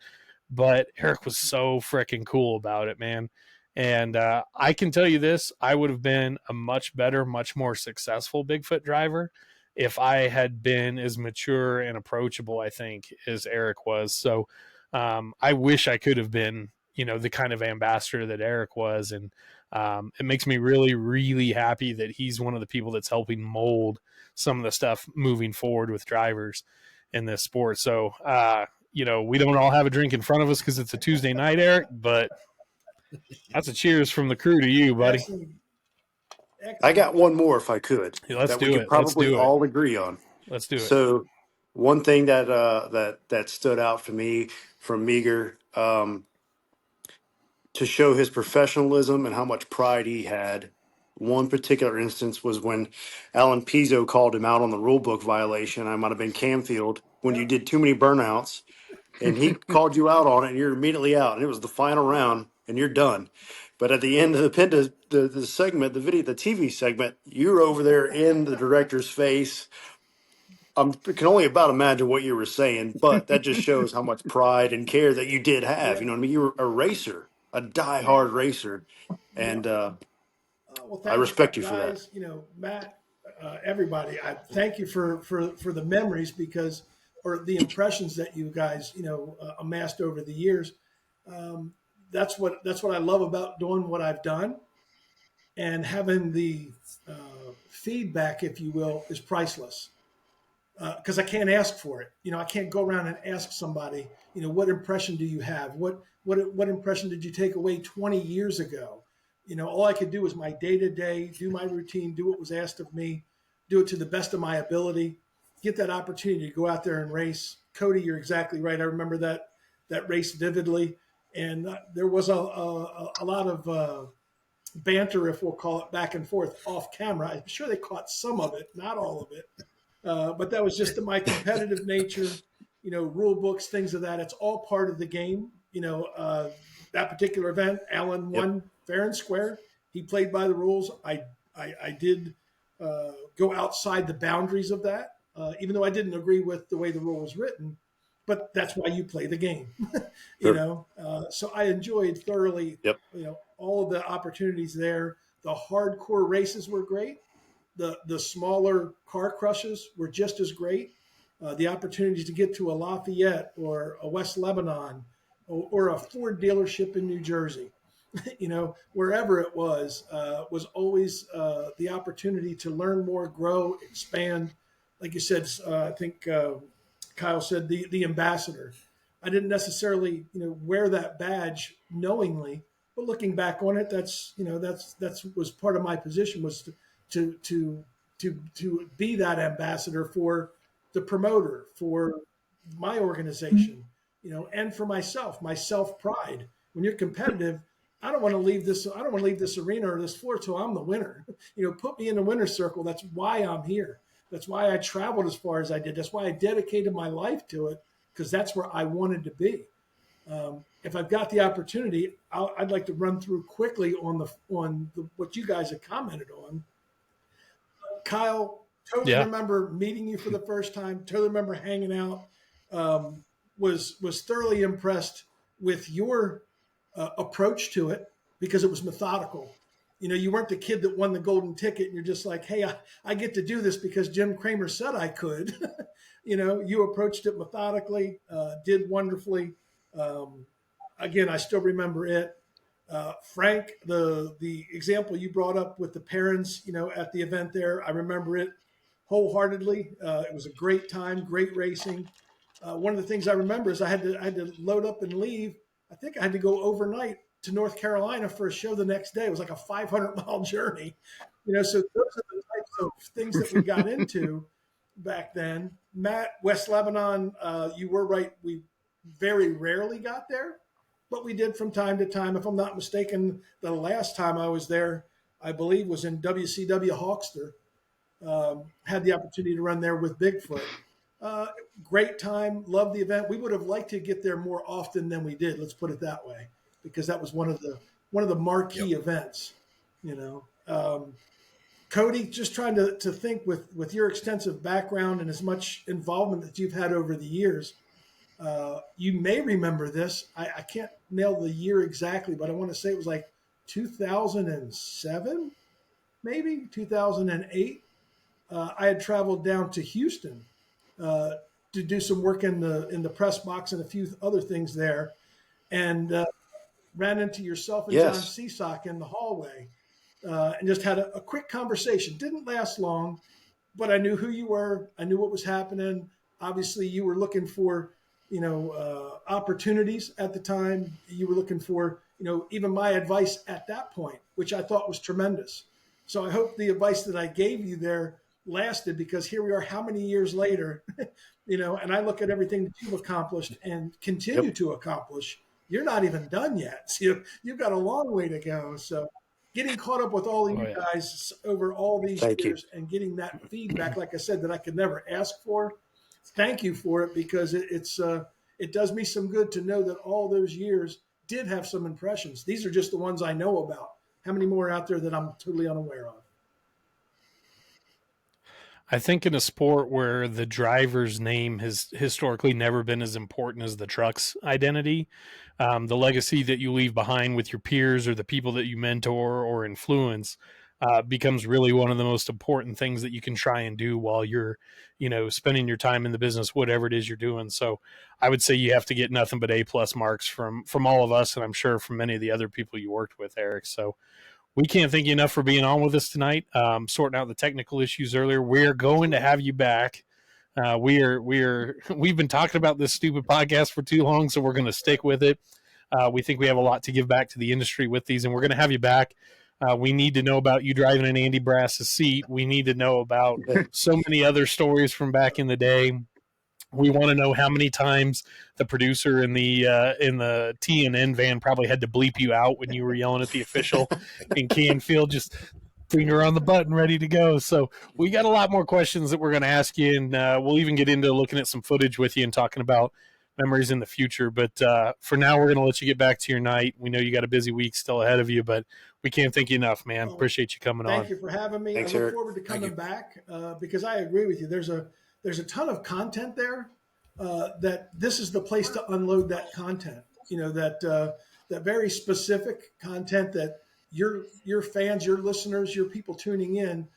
But Eric was so freaking cool about it, man. And I can tell you this, I would have been a much better, much more successful Bigfoot driver if I had been as mature and approachable, I think, as Eric was. So I wish I could have been, the kind of ambassador that Eric was. And it makes me really, really happy that he's one of the people that's helping mold some of the stuff moving forward with drivers in this sport. So, we don't all have a drink in front of us because it's a Tuesday night, Eric, but that's a cheers from the crew to you, buddy.
Excellent.
I got one more if I could.
Yeah, let's
that
do
we
it.
could probably
Let's do
all agree on.
Let's do it.
So one thing that stood out for me from Meager, to show his professionalism and how much pride he had. One particular instance was when Alan Pizzo called him out on the rule book violation. I might have been Camfield when you did too many burnouts, and he called you out on it, and you're immediately out. And it was the final round, and you're done. But at the end of the segment, the TV segment, you're over there in the director's face. I can only about imagine what you were saying, but that just shows how much pride and care that you did have. You know what I mean? You were a racer, a diehard racer, and
Well,
I
thank you,
respect you for that.
guys. Matt, everybody. I thank you for the memories because, or the impressions that you guys, amassed over the years. Um, that's what I love about doing what I've done, and having the feedback, if you will, is priceless. Because I can't ask for it. I can't go around and ask somebody, what impression do you have? What impression did you take away 20 years ago? All I could do was my day to day, do my routine, do what was asked of me, do it to the best of my ability, get that opportunity to go out there and race. Coty, you're exactly right. I remember that race vividly, and there was a lot of banter, if we'll call it, back and forth off camera. I'm sure they caught some of it, not all of it. But that was just my competitive nature, rule books, things of that. It's all part of the game. That particular event, Alan won fair and square. He played by the rules. I did go outside the boundaries of that, even though I didn't agree with the way the rule was written. But that's why you play the game,
Sure.
So I enjoyed thoroughly,
Yep.
all of the opportunities there. The hardcore races were great. The smaller car crushes were just as great. The opportunities to get to a Lafayette or a West Lebanon or a Ford dealership in New Jersey, wherever it was always the opportunity to learn more, grow, expand. Like you said, I think Kyle said the ambassador. I didn't necessarily wear that badge knowingly, but looking back on it, that's was part of my position was to to be that ambassador for the promoter, for my organization, and for myself, my self pride. When you're competitive, I don't want to leave this. I don't want to leave this arena or this floor till I'm the winner. Put me in the winner's circle. That's why I'm here. That's why I traveled as far as I did. That's why I dedicated my life to it, because that's where I wanted to be. If I've got the opportunity, I'd like to run through quickly on what you guys have commented on. Kyle, totally
Yeah.
remember meeting you for the first time. Totally remember hanging out. Was thoroughly impressed with your approach to it because it was methodical. You weren't the kid that won the golden ticket and you're just like, hey, I get to do this because Jim Kramer said I could. You approached it methodically, did wonderfully. Again, I still remember it. Frank, the example you brought up with the parents, at the event there, I remember it wholeheartedly. It was a great time, great racing. One of the things I remember is I had to load up and leave. I think I had to go overnight to North Carolina for a show the next day. It was like a 500-mile journey, So those are the types of things that we got into back then. Matt, West Lebanon, you were right. We very rarely got there, but we did from time to time. If I'm not mistaken, the last time I was there, I believe, was in WCW Hawkster. Had the opportunity to run there with Bigfoot. Great time, loved the event. We would have liked to get there more often than we did. Let's put it that way, because that was one of the marquee events. Coty, just trying to think with your extensive background and as much involvement that you've had over the years. You may remember this. I can't nail the year exactly, but I want to say it was like 2007, maybe 2008. I had traveled down to Houston to do some work in the press box and a few other things there, and ran into yourself and John
Yes.
Seasock in the hallway, and just had a quick conversation. Didn't last long, but I knew who you were. I knew what was happening. Obviously, you were looking for opportunities at the time. You were looking for even my advice at that point, which I thought was tremendous. So I hope the advice that I gave you there lasted, because here we are, how many years later, and I look at everything that you've accomplished and continue to accomplish. You're not even done yet. So you've got a long way to go. So getting caught up with all of you guys over all these
Thank you.
years and getting that feedback, like I said, that I could never ask for. Thank you for it, because it does me some good to know that all those years did have some impressions. These are just the ones I know about. How many more out there that I'm totally unaware of?
I think in a sport where the driver's name has historically never been as important as the truck's identity, the legacy that you leave behind with your peers or the people that you mentor or influence, becomes really one of the most important things that you can try and do while you're, spending your time in the business, whatever it is you're doing. So I would say you have to get nothing but A+ marks from all of us, and I'm sure from many of the other people you worked with, Eric. So we can't thank you enough for being on with us tonight, sorting out the technical issues earlier. We're going to have you back. We've been talking about this stupid podcast for too long, so we're going to stick with it. We think we have a lot to give back to the industry with these, and we're going to have you back. We need to know about you driving in Andy Brass's seat. We need to know about so many other stories from back in the day. We want to know how many times the producer in the T&N van probably had to bleep you out when you were yelling at the official in Canfield, just finger on the button, ready to go. So we got a lot more questions that we're going to ask you, and we'll even get into looking at some footage with you and talking about memories in the future. But for now, we're going to let you get back to your night. We know you got a busy week still ahead of you, but we can't thank you enough, man. Appreciate you coming on.
Thank you for having me.
Thanks,
I look
Eric.
forward to coming back because I agree with you. There's a ton of content there that this is the place to unload that content. That very specific content that your fans, your listeners, your people tuning in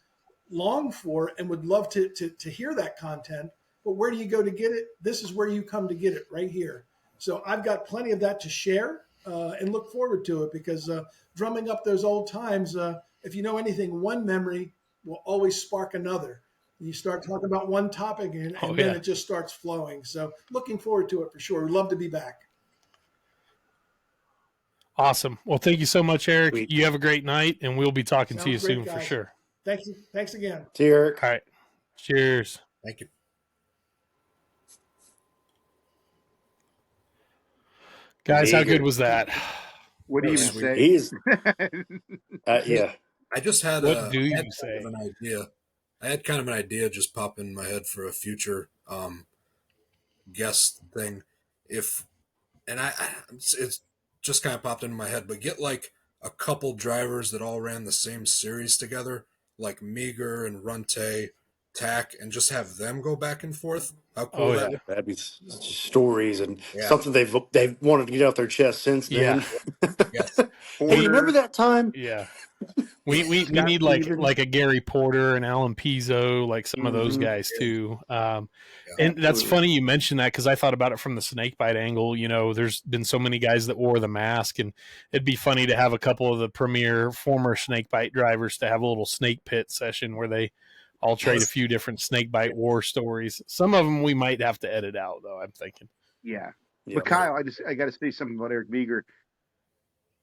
long for and would love to hear that content. But where do you go to get it? This is where you come to get it, right here. So I've got plenty of that to share and look forward to it because drumming up those old times, if you know anything, one memory will always spark another. You start talking about one topic and then it just starts flowing. So looking forward to it for sure. We'd love to be back.
Awesome. Well, thank you so much, Eric.
Sweet.
You have a great night, and we'll be talking to you
Sounds great,
soon for
guys.
sure.
Thanks. Thanks again.
See you, Eric.
All right. Cheers.
Thank you.
Guys, how
Eager.
good was that?
What do you
That was
say?
He is. Yeah.
I just had
What do you
kind
say?
of an idea. I had kind of an idea just pop in my head for a future guest thing. It's just kind of popped into my head, but get like a couple drivers that all ran the same series together, like Meager and Runte, Tack, and just have them go back and forth. How cool
Oh,
that
yeah.
That'd be stories and
Yeah.
something they've wanted to get off their chest since then.
Yes.
Hey, you remember that time?
Yeah. We
Scott
need
Stevens.
like a Gary Porter and Alan Pizzo, like some of those
Mhm.
guys too. And that's
Absolutely.
funny you mentioned that because I thought about it from the snake bite angle. There's been so many guys that wore the mask, and it'd be funny to have a couple of the premier former snake bite drivers to have a little snake pit session where they all trade a few different snake bite war stories. Some of them we might have to edit out, though, I'm thinking.
Yeah.
Yeah,
But Kyle, I got to say something about Eric Meager.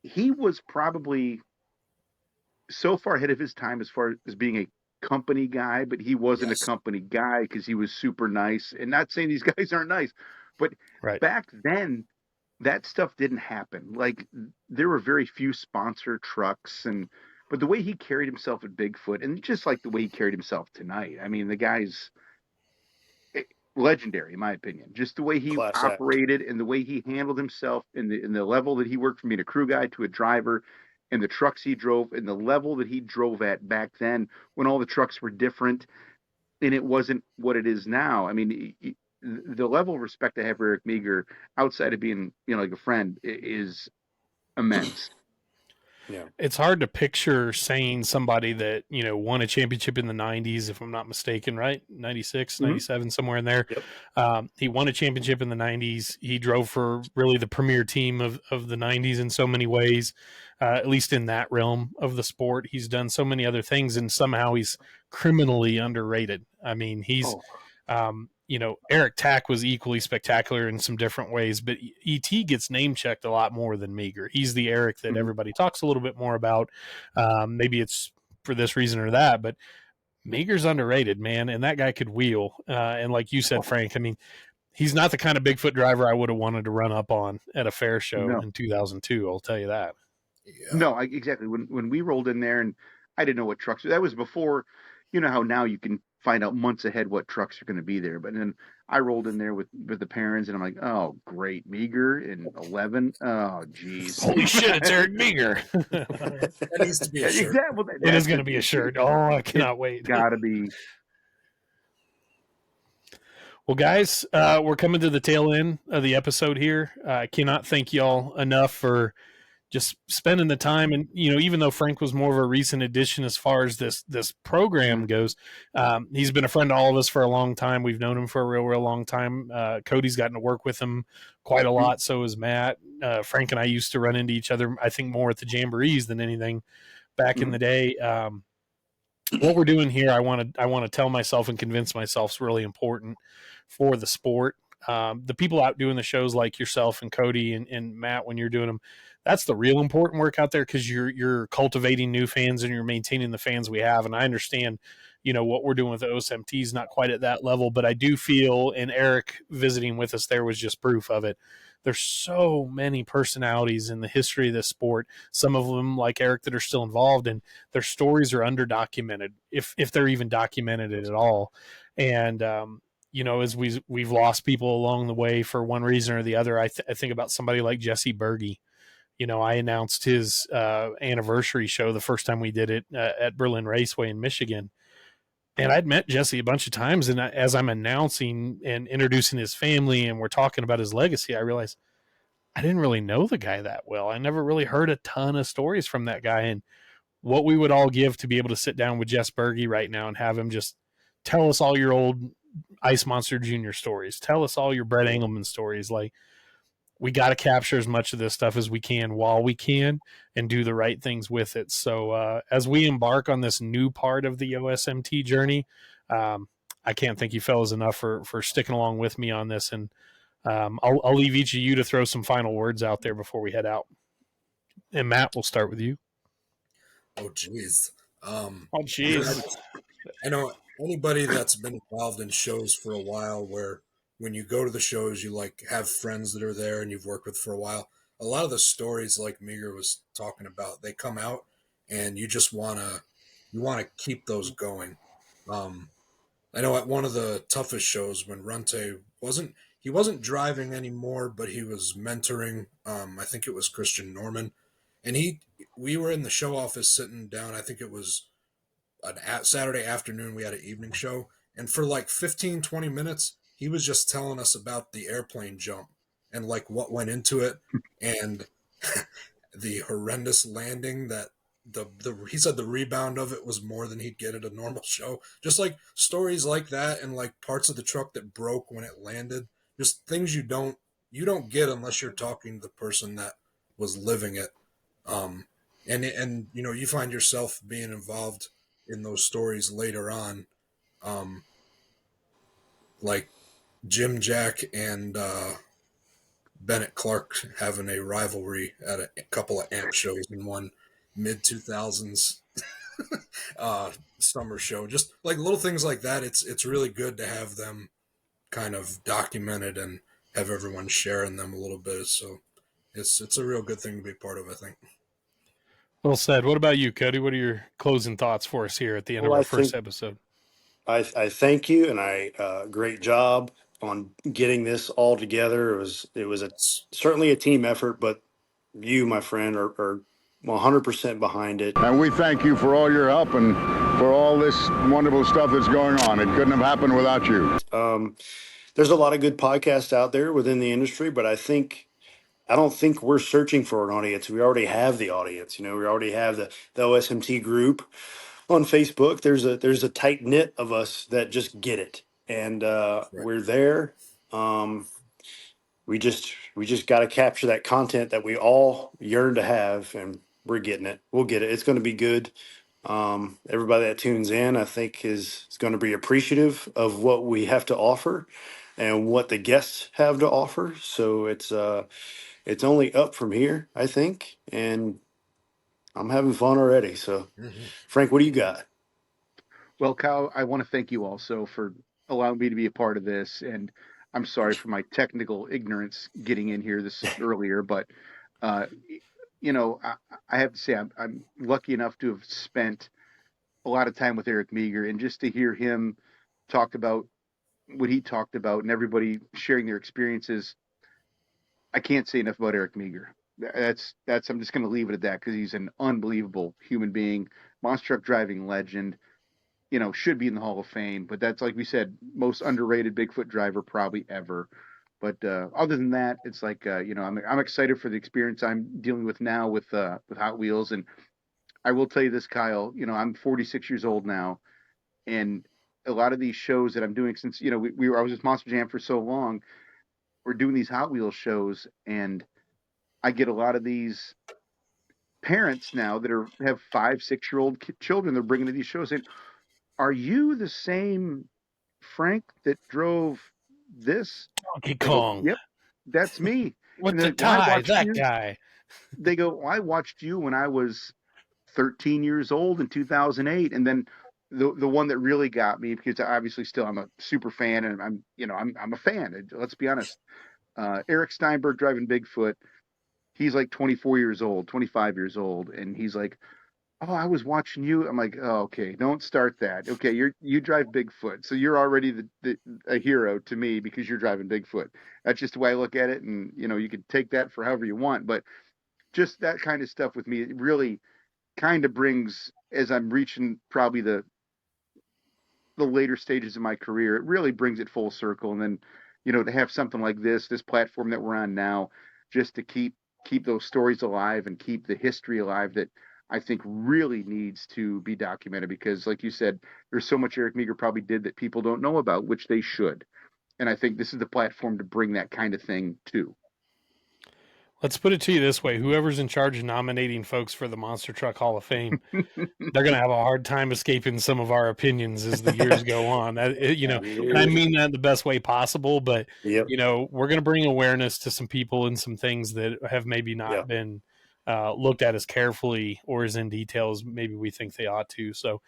He was probably so far ahead of his time as far as being a company guy, but he wasn't
Yes.
a company guy because he was super nice. And not saying these guys aren't nice, but
Right.
back then that stuff didn't happen. Like there were very few sponsor trucks but the way he carried himself at Bigfoot and just like the way he carried himself tonight, I mean, the guy's legendary in my opinion. Just the way he
Class act.
operated and the way he handled himself in the level that he worked from being a crew guy to a driver and the trucks he drove and the level that he drove at back then when all the trucks were different and it wasn't what it is now. I mean, the level of respect I have for Eric Meager outside of being, like a friend is immense.
Yeah.
It's hard to picture saying somebody that, won a championship in the 90s, if I'm not mistaken, right? 96, 97, somewhere in there.
Yep.
He won a championship in the 90s. He drove for really the premier team of the 90s in so many ways, at least in that realm of the sport. He's done so many other things, and somehow he's criminally underrated. I mean, he's Eric Tack was equally spectacular in some different ways, but ET gets name checked a lot more than Meager. He's the Eric that everybody talks a little bit more about. Maybe it's for this reason or that, but Meager's underrated, man, and that guy could wheel. And like you said, Frank, I mean, he's not the kind of Bigfoot driver I would have wanted to run up on at a fair show in 2002. I'll tell you that.
Yeah.
No, exactly. When we rolled in there and I didn't know what trucks, that was before, how now you can find out months ahead what trucks are going to be there. But then I rolled in there with the parents and I'm like, oh, great. Meager in 11. Oh, geez.
Holy shit, it's Eric Meager.
That needs to be a shirt.
Exactly.
It is going to be a shirt. Oh, I cannot wait.
Gotta be.
Well, guys, we're coming to the tail end of the episode here. I cannot thank y'all enough for just spending the time. And, even though Frank was more of a recent addition as far as this program goes, he's been a friend to all of us for a long time. We've known him for a real long time. Cody's gotten to work with him quite a lot. So has Matt. Frank and I used to run into each other, I think, more at the Jamborees than anything back in the day. What we're doing here, I want to tell myself and convince myself is really important for the sport. The people out doing the shows like yourself and Coty and Matt, when you're doing them, that's the real important work out there, because you're cultivating new fans and you're maintaining the fans we have. And I understand, what we're doing with the OSMT is not quite at that level, but I do feel, and Eric visiting with us there was just proof of it. There's so many personalities in the history of this sport, some of them like Eric that are still involved, and their stories are underdocumented, if they're even documented at all. And, as we've lost people along the way for one reason or the other, I think about somebody like Jesse Berge. I announced his anniversary show the first time we did it at Berlin Raceway in Michigan. And I'd met Jesse a bunch of times, and as I'm announcing and introducing his family and we're talking about his legacy, I realized I didn't really know the guy that well. I never really heard a ton of stories from that guy, and what we would all give to be able to sit down with Jess Berge right now and have him just tell us all your old Ice Monster Jr. stories. Tell us all your Brett Engelman stories. Like, we got to capture as much of this stuff as we can while we can and do the right things with it. So as we embark on this new part of the OSMT journey, I can't thank you fellas enough for sticking along with me on this. And I'll leave each of you to throw some final words out there before we head out. And Matt, we'll start with you.
Oh, geez. I know anybody that's been involved in shows for a while, where when you go to the shows, you have friends that are there and you've worked with for a while. A lot of the stories, like Meager was talking about, they come out and you just want to keep those going. I know at one of the toughest shows when Runte wasn't driving anymore, but he was mentoring. I think it was Christian Norman, and we were in the show office sitting down. I think it was a Saturday afternoon. We had an evening show, and for 15-20 minutes, he was just telling us about the airplane jump and what went into it, and the horrendous landing that he said the rebound of it was more than he'd get at a normal show. Just stories like that, and parts of the truck that broke when it landed. Just things you don't get unless you're talking to the person that was living it. And you find yourself being involved in those stories later on, like Jim Jack and Bennett Clark having a rivalry at a couple of AMP shows in one mid-2000s summer show. Just little things like that. It's really good to have them kind of documented and have everyone sharing them a little bit. So it's a real good thing to be part of, I think.
Well said. What about you, Coty? What are your closing thoughts for us here at the end of our first episode?
I thank you, and great job on getting this all together. It was certainly a team effort, but you, my friend, are 100% behind it.
And we thank you for all your help and for all this wonderful stuff that's going on. It couldn't have happened without you.
There's a lot of good podcasts out there within the industry, but I don't think we're searching for an audience. We already have the audience. We already have the OSMT group on Facebook. There's a tight knit of us that just get it, and
Right.
We're there. We just got to capture that content that we all yearn to have, and we're getting it. We'll get it. It's going to be good. Everybody that tunes in, I think, is going to be appreciative of what we have to offer and what the guests have to offer. So it's only up from here, I think, and I'm having fun already. So, Frank, what do you got?
Well, Kyle, I want to thank you also for allowing me to be a part of this, and I'm sorry for my technical ignorance getting in here this earlier, but I have to say I'm lucky enough to have spent a lot of time with Eric Meager, and just to hear him talk about what he talked about and everybody sharing their experiences, I can't say enough about Eric Meager. That's I'm just going to leave it at that, because he's an unbelievable human being, monster truck driving legend. Should be in the Hall of Fame, but that's, like we said, most underrated Bigfoot driver probably ever. But other than that, it's like I'm excited for the experience I'm dealing with now with Hot Wheels. And I will tell you this, Kyle. I'm 46 years old now, and a lot of these shows that I'm doing since I was with Monster Jam for so long, we're doing these Hot Wheels shows, and I get a lot of these parents now that have 5-6-year-old children they're bringing to these shows. And are you the same Frank that drove this?
Donkey
They go,
Kong.
yep, that's me.
With
And
the
then, "Well, I
tie,
watched
that
you."
guy.
They go, "Well, I watched you when I was 13 years old in 2008." And then the one that really got me, because obviously still I'm a super fan, and I'm a fan. Let's be honest. Eric Steinberg driving Bigfoot. He's like 24 years old, 25 years old, and he's like, "Oh, I was watching you." I'm like, "Oh, okay, don't start that. Okay, you drive Bigfoot, so you're already a hero to me because you're driving Bigfoot." That's just the way I look at it, and you can take that for however you want, but just that kind of stuff with me, it really kind of brings, as I'm reaching probably the later stages of my career, it really brings it full circle. And then, to have something like this platform that we're on now, just to keep those stories alive and keep the history alive that I think really needs to be documented, because like you said, there's so much Eric Meager probably did that people don't know about, which they should. And I think this is the platform to bring that kind of thing to.
Let's put it to you this way. Whoever's in charge of nominating folks for the Monster Truck Hall of Fame, they're going to have a hard time escaping some of our opinions as the years go on. And I mean that in the best way possible, but,
Yep.
We're going to bring awareness to some people and some things that have maybe not been looked at as carefully or as in detail as maybe we think they ought to. So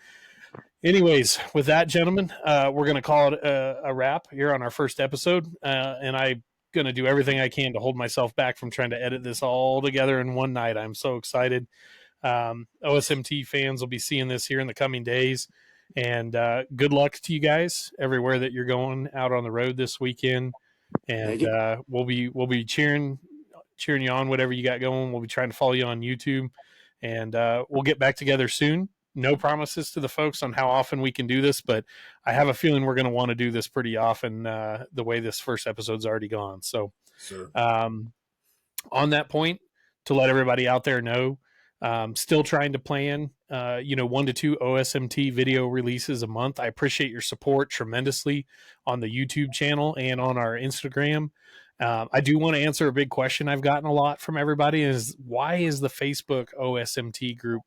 anyways, with that, gentlemen, we're going to call it a wrap here on our first episode. And I'm going to do everything I can to hold myself back from trying to edit this all together in one night. I'm so excited. OSMT fans will be seeing this here in the coming days, and good luck to you guys everywhere that you're going out on the road this weekend. And we'll be cheering you on, whatever you got going. We'll be trying to follow you on YouTube, and we'll get back together soon. No promises to the folks on how often we can do this, but I have a feeling we're going to want to do this pretty often, the way this first episode's already gone. So
Sure.
On that point, to let everybody out there know, still trying to plan, 1 to 2 OSMT video releases a month. I appreciate your support tremendously on the YouTube channel and on our Instagram. I do want to answer a big question I've gotten a lot from everybody is, why is the Facebook OSMT group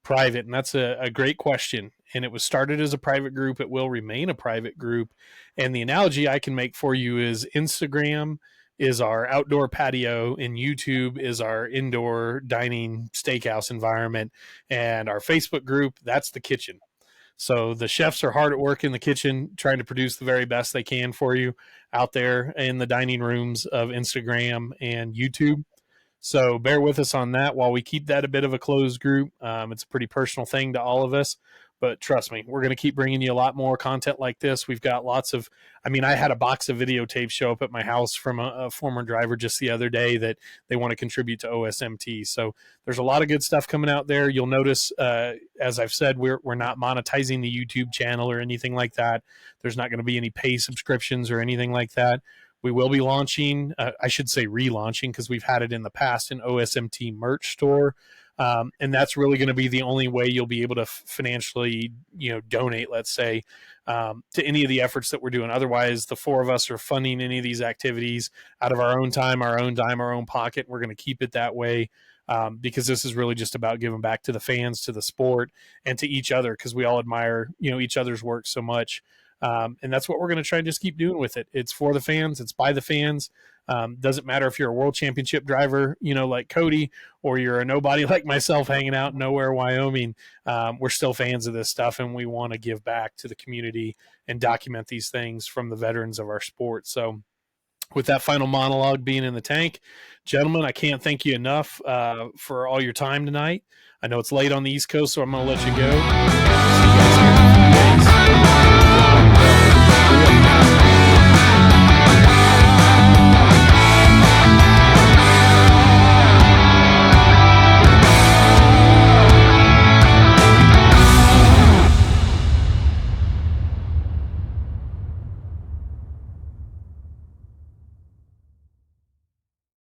private? And that's a great question. And it was started as a private group. It will remain a private group. And the analogy I can make for you is Instagram is our outdoor patio and YouTube is our indoor dining steakhouse environment. And our Facebook group, that's the kitchen. So the chefs are hard at work in the kitchen trying to produce the very best they can for you out there in the dining rooms of Instagram and YouTube. So bear with us on that while we keep that a bit of a closed group. It's a pretty personal thing to all of us, but trust me, we're going to keep bringing you a lot more content like this. We've got lots of, I had a box of videotapes show up at my house from a former driver just the other day that they want to contribute to OSMT. So there's a lot of good stuff coming out there. You'll notice, as I've said, we're not monetizing the YouTube channel or anything like that. There's not going to be any pay subscriptions or anything like that. We will be launching, I should say relaunching, because we've had it in the past, an OSMT merch store. And that's really going to be the only way you'll be able to financially, donate, let's say, to any of the efforts that we're doing. Otherwise, the four of us are funding any of these activities out of our own time, our own dime, our own pocket. We're going to keep it that way. Because this is really just about giving back to the fans, to the sport, and to each other, because we all admire, each other's work so much. And that's what we're going to try and just keep doing with it. It's for the fans. It's by the fans. Doesn't matter if you're a world championship driver, like Coty, or you're a nobody like myself hanging out in nowhere, Wyoming. We're still fans of this stuff, and we want to give back to the community and document these things from the veterans of our sport. So with that final monologue being in the tank, gentlemen, I can't thank you enough for all your time tonight. I know it's late on the East Coast, so I'm going to let you go. See you guys.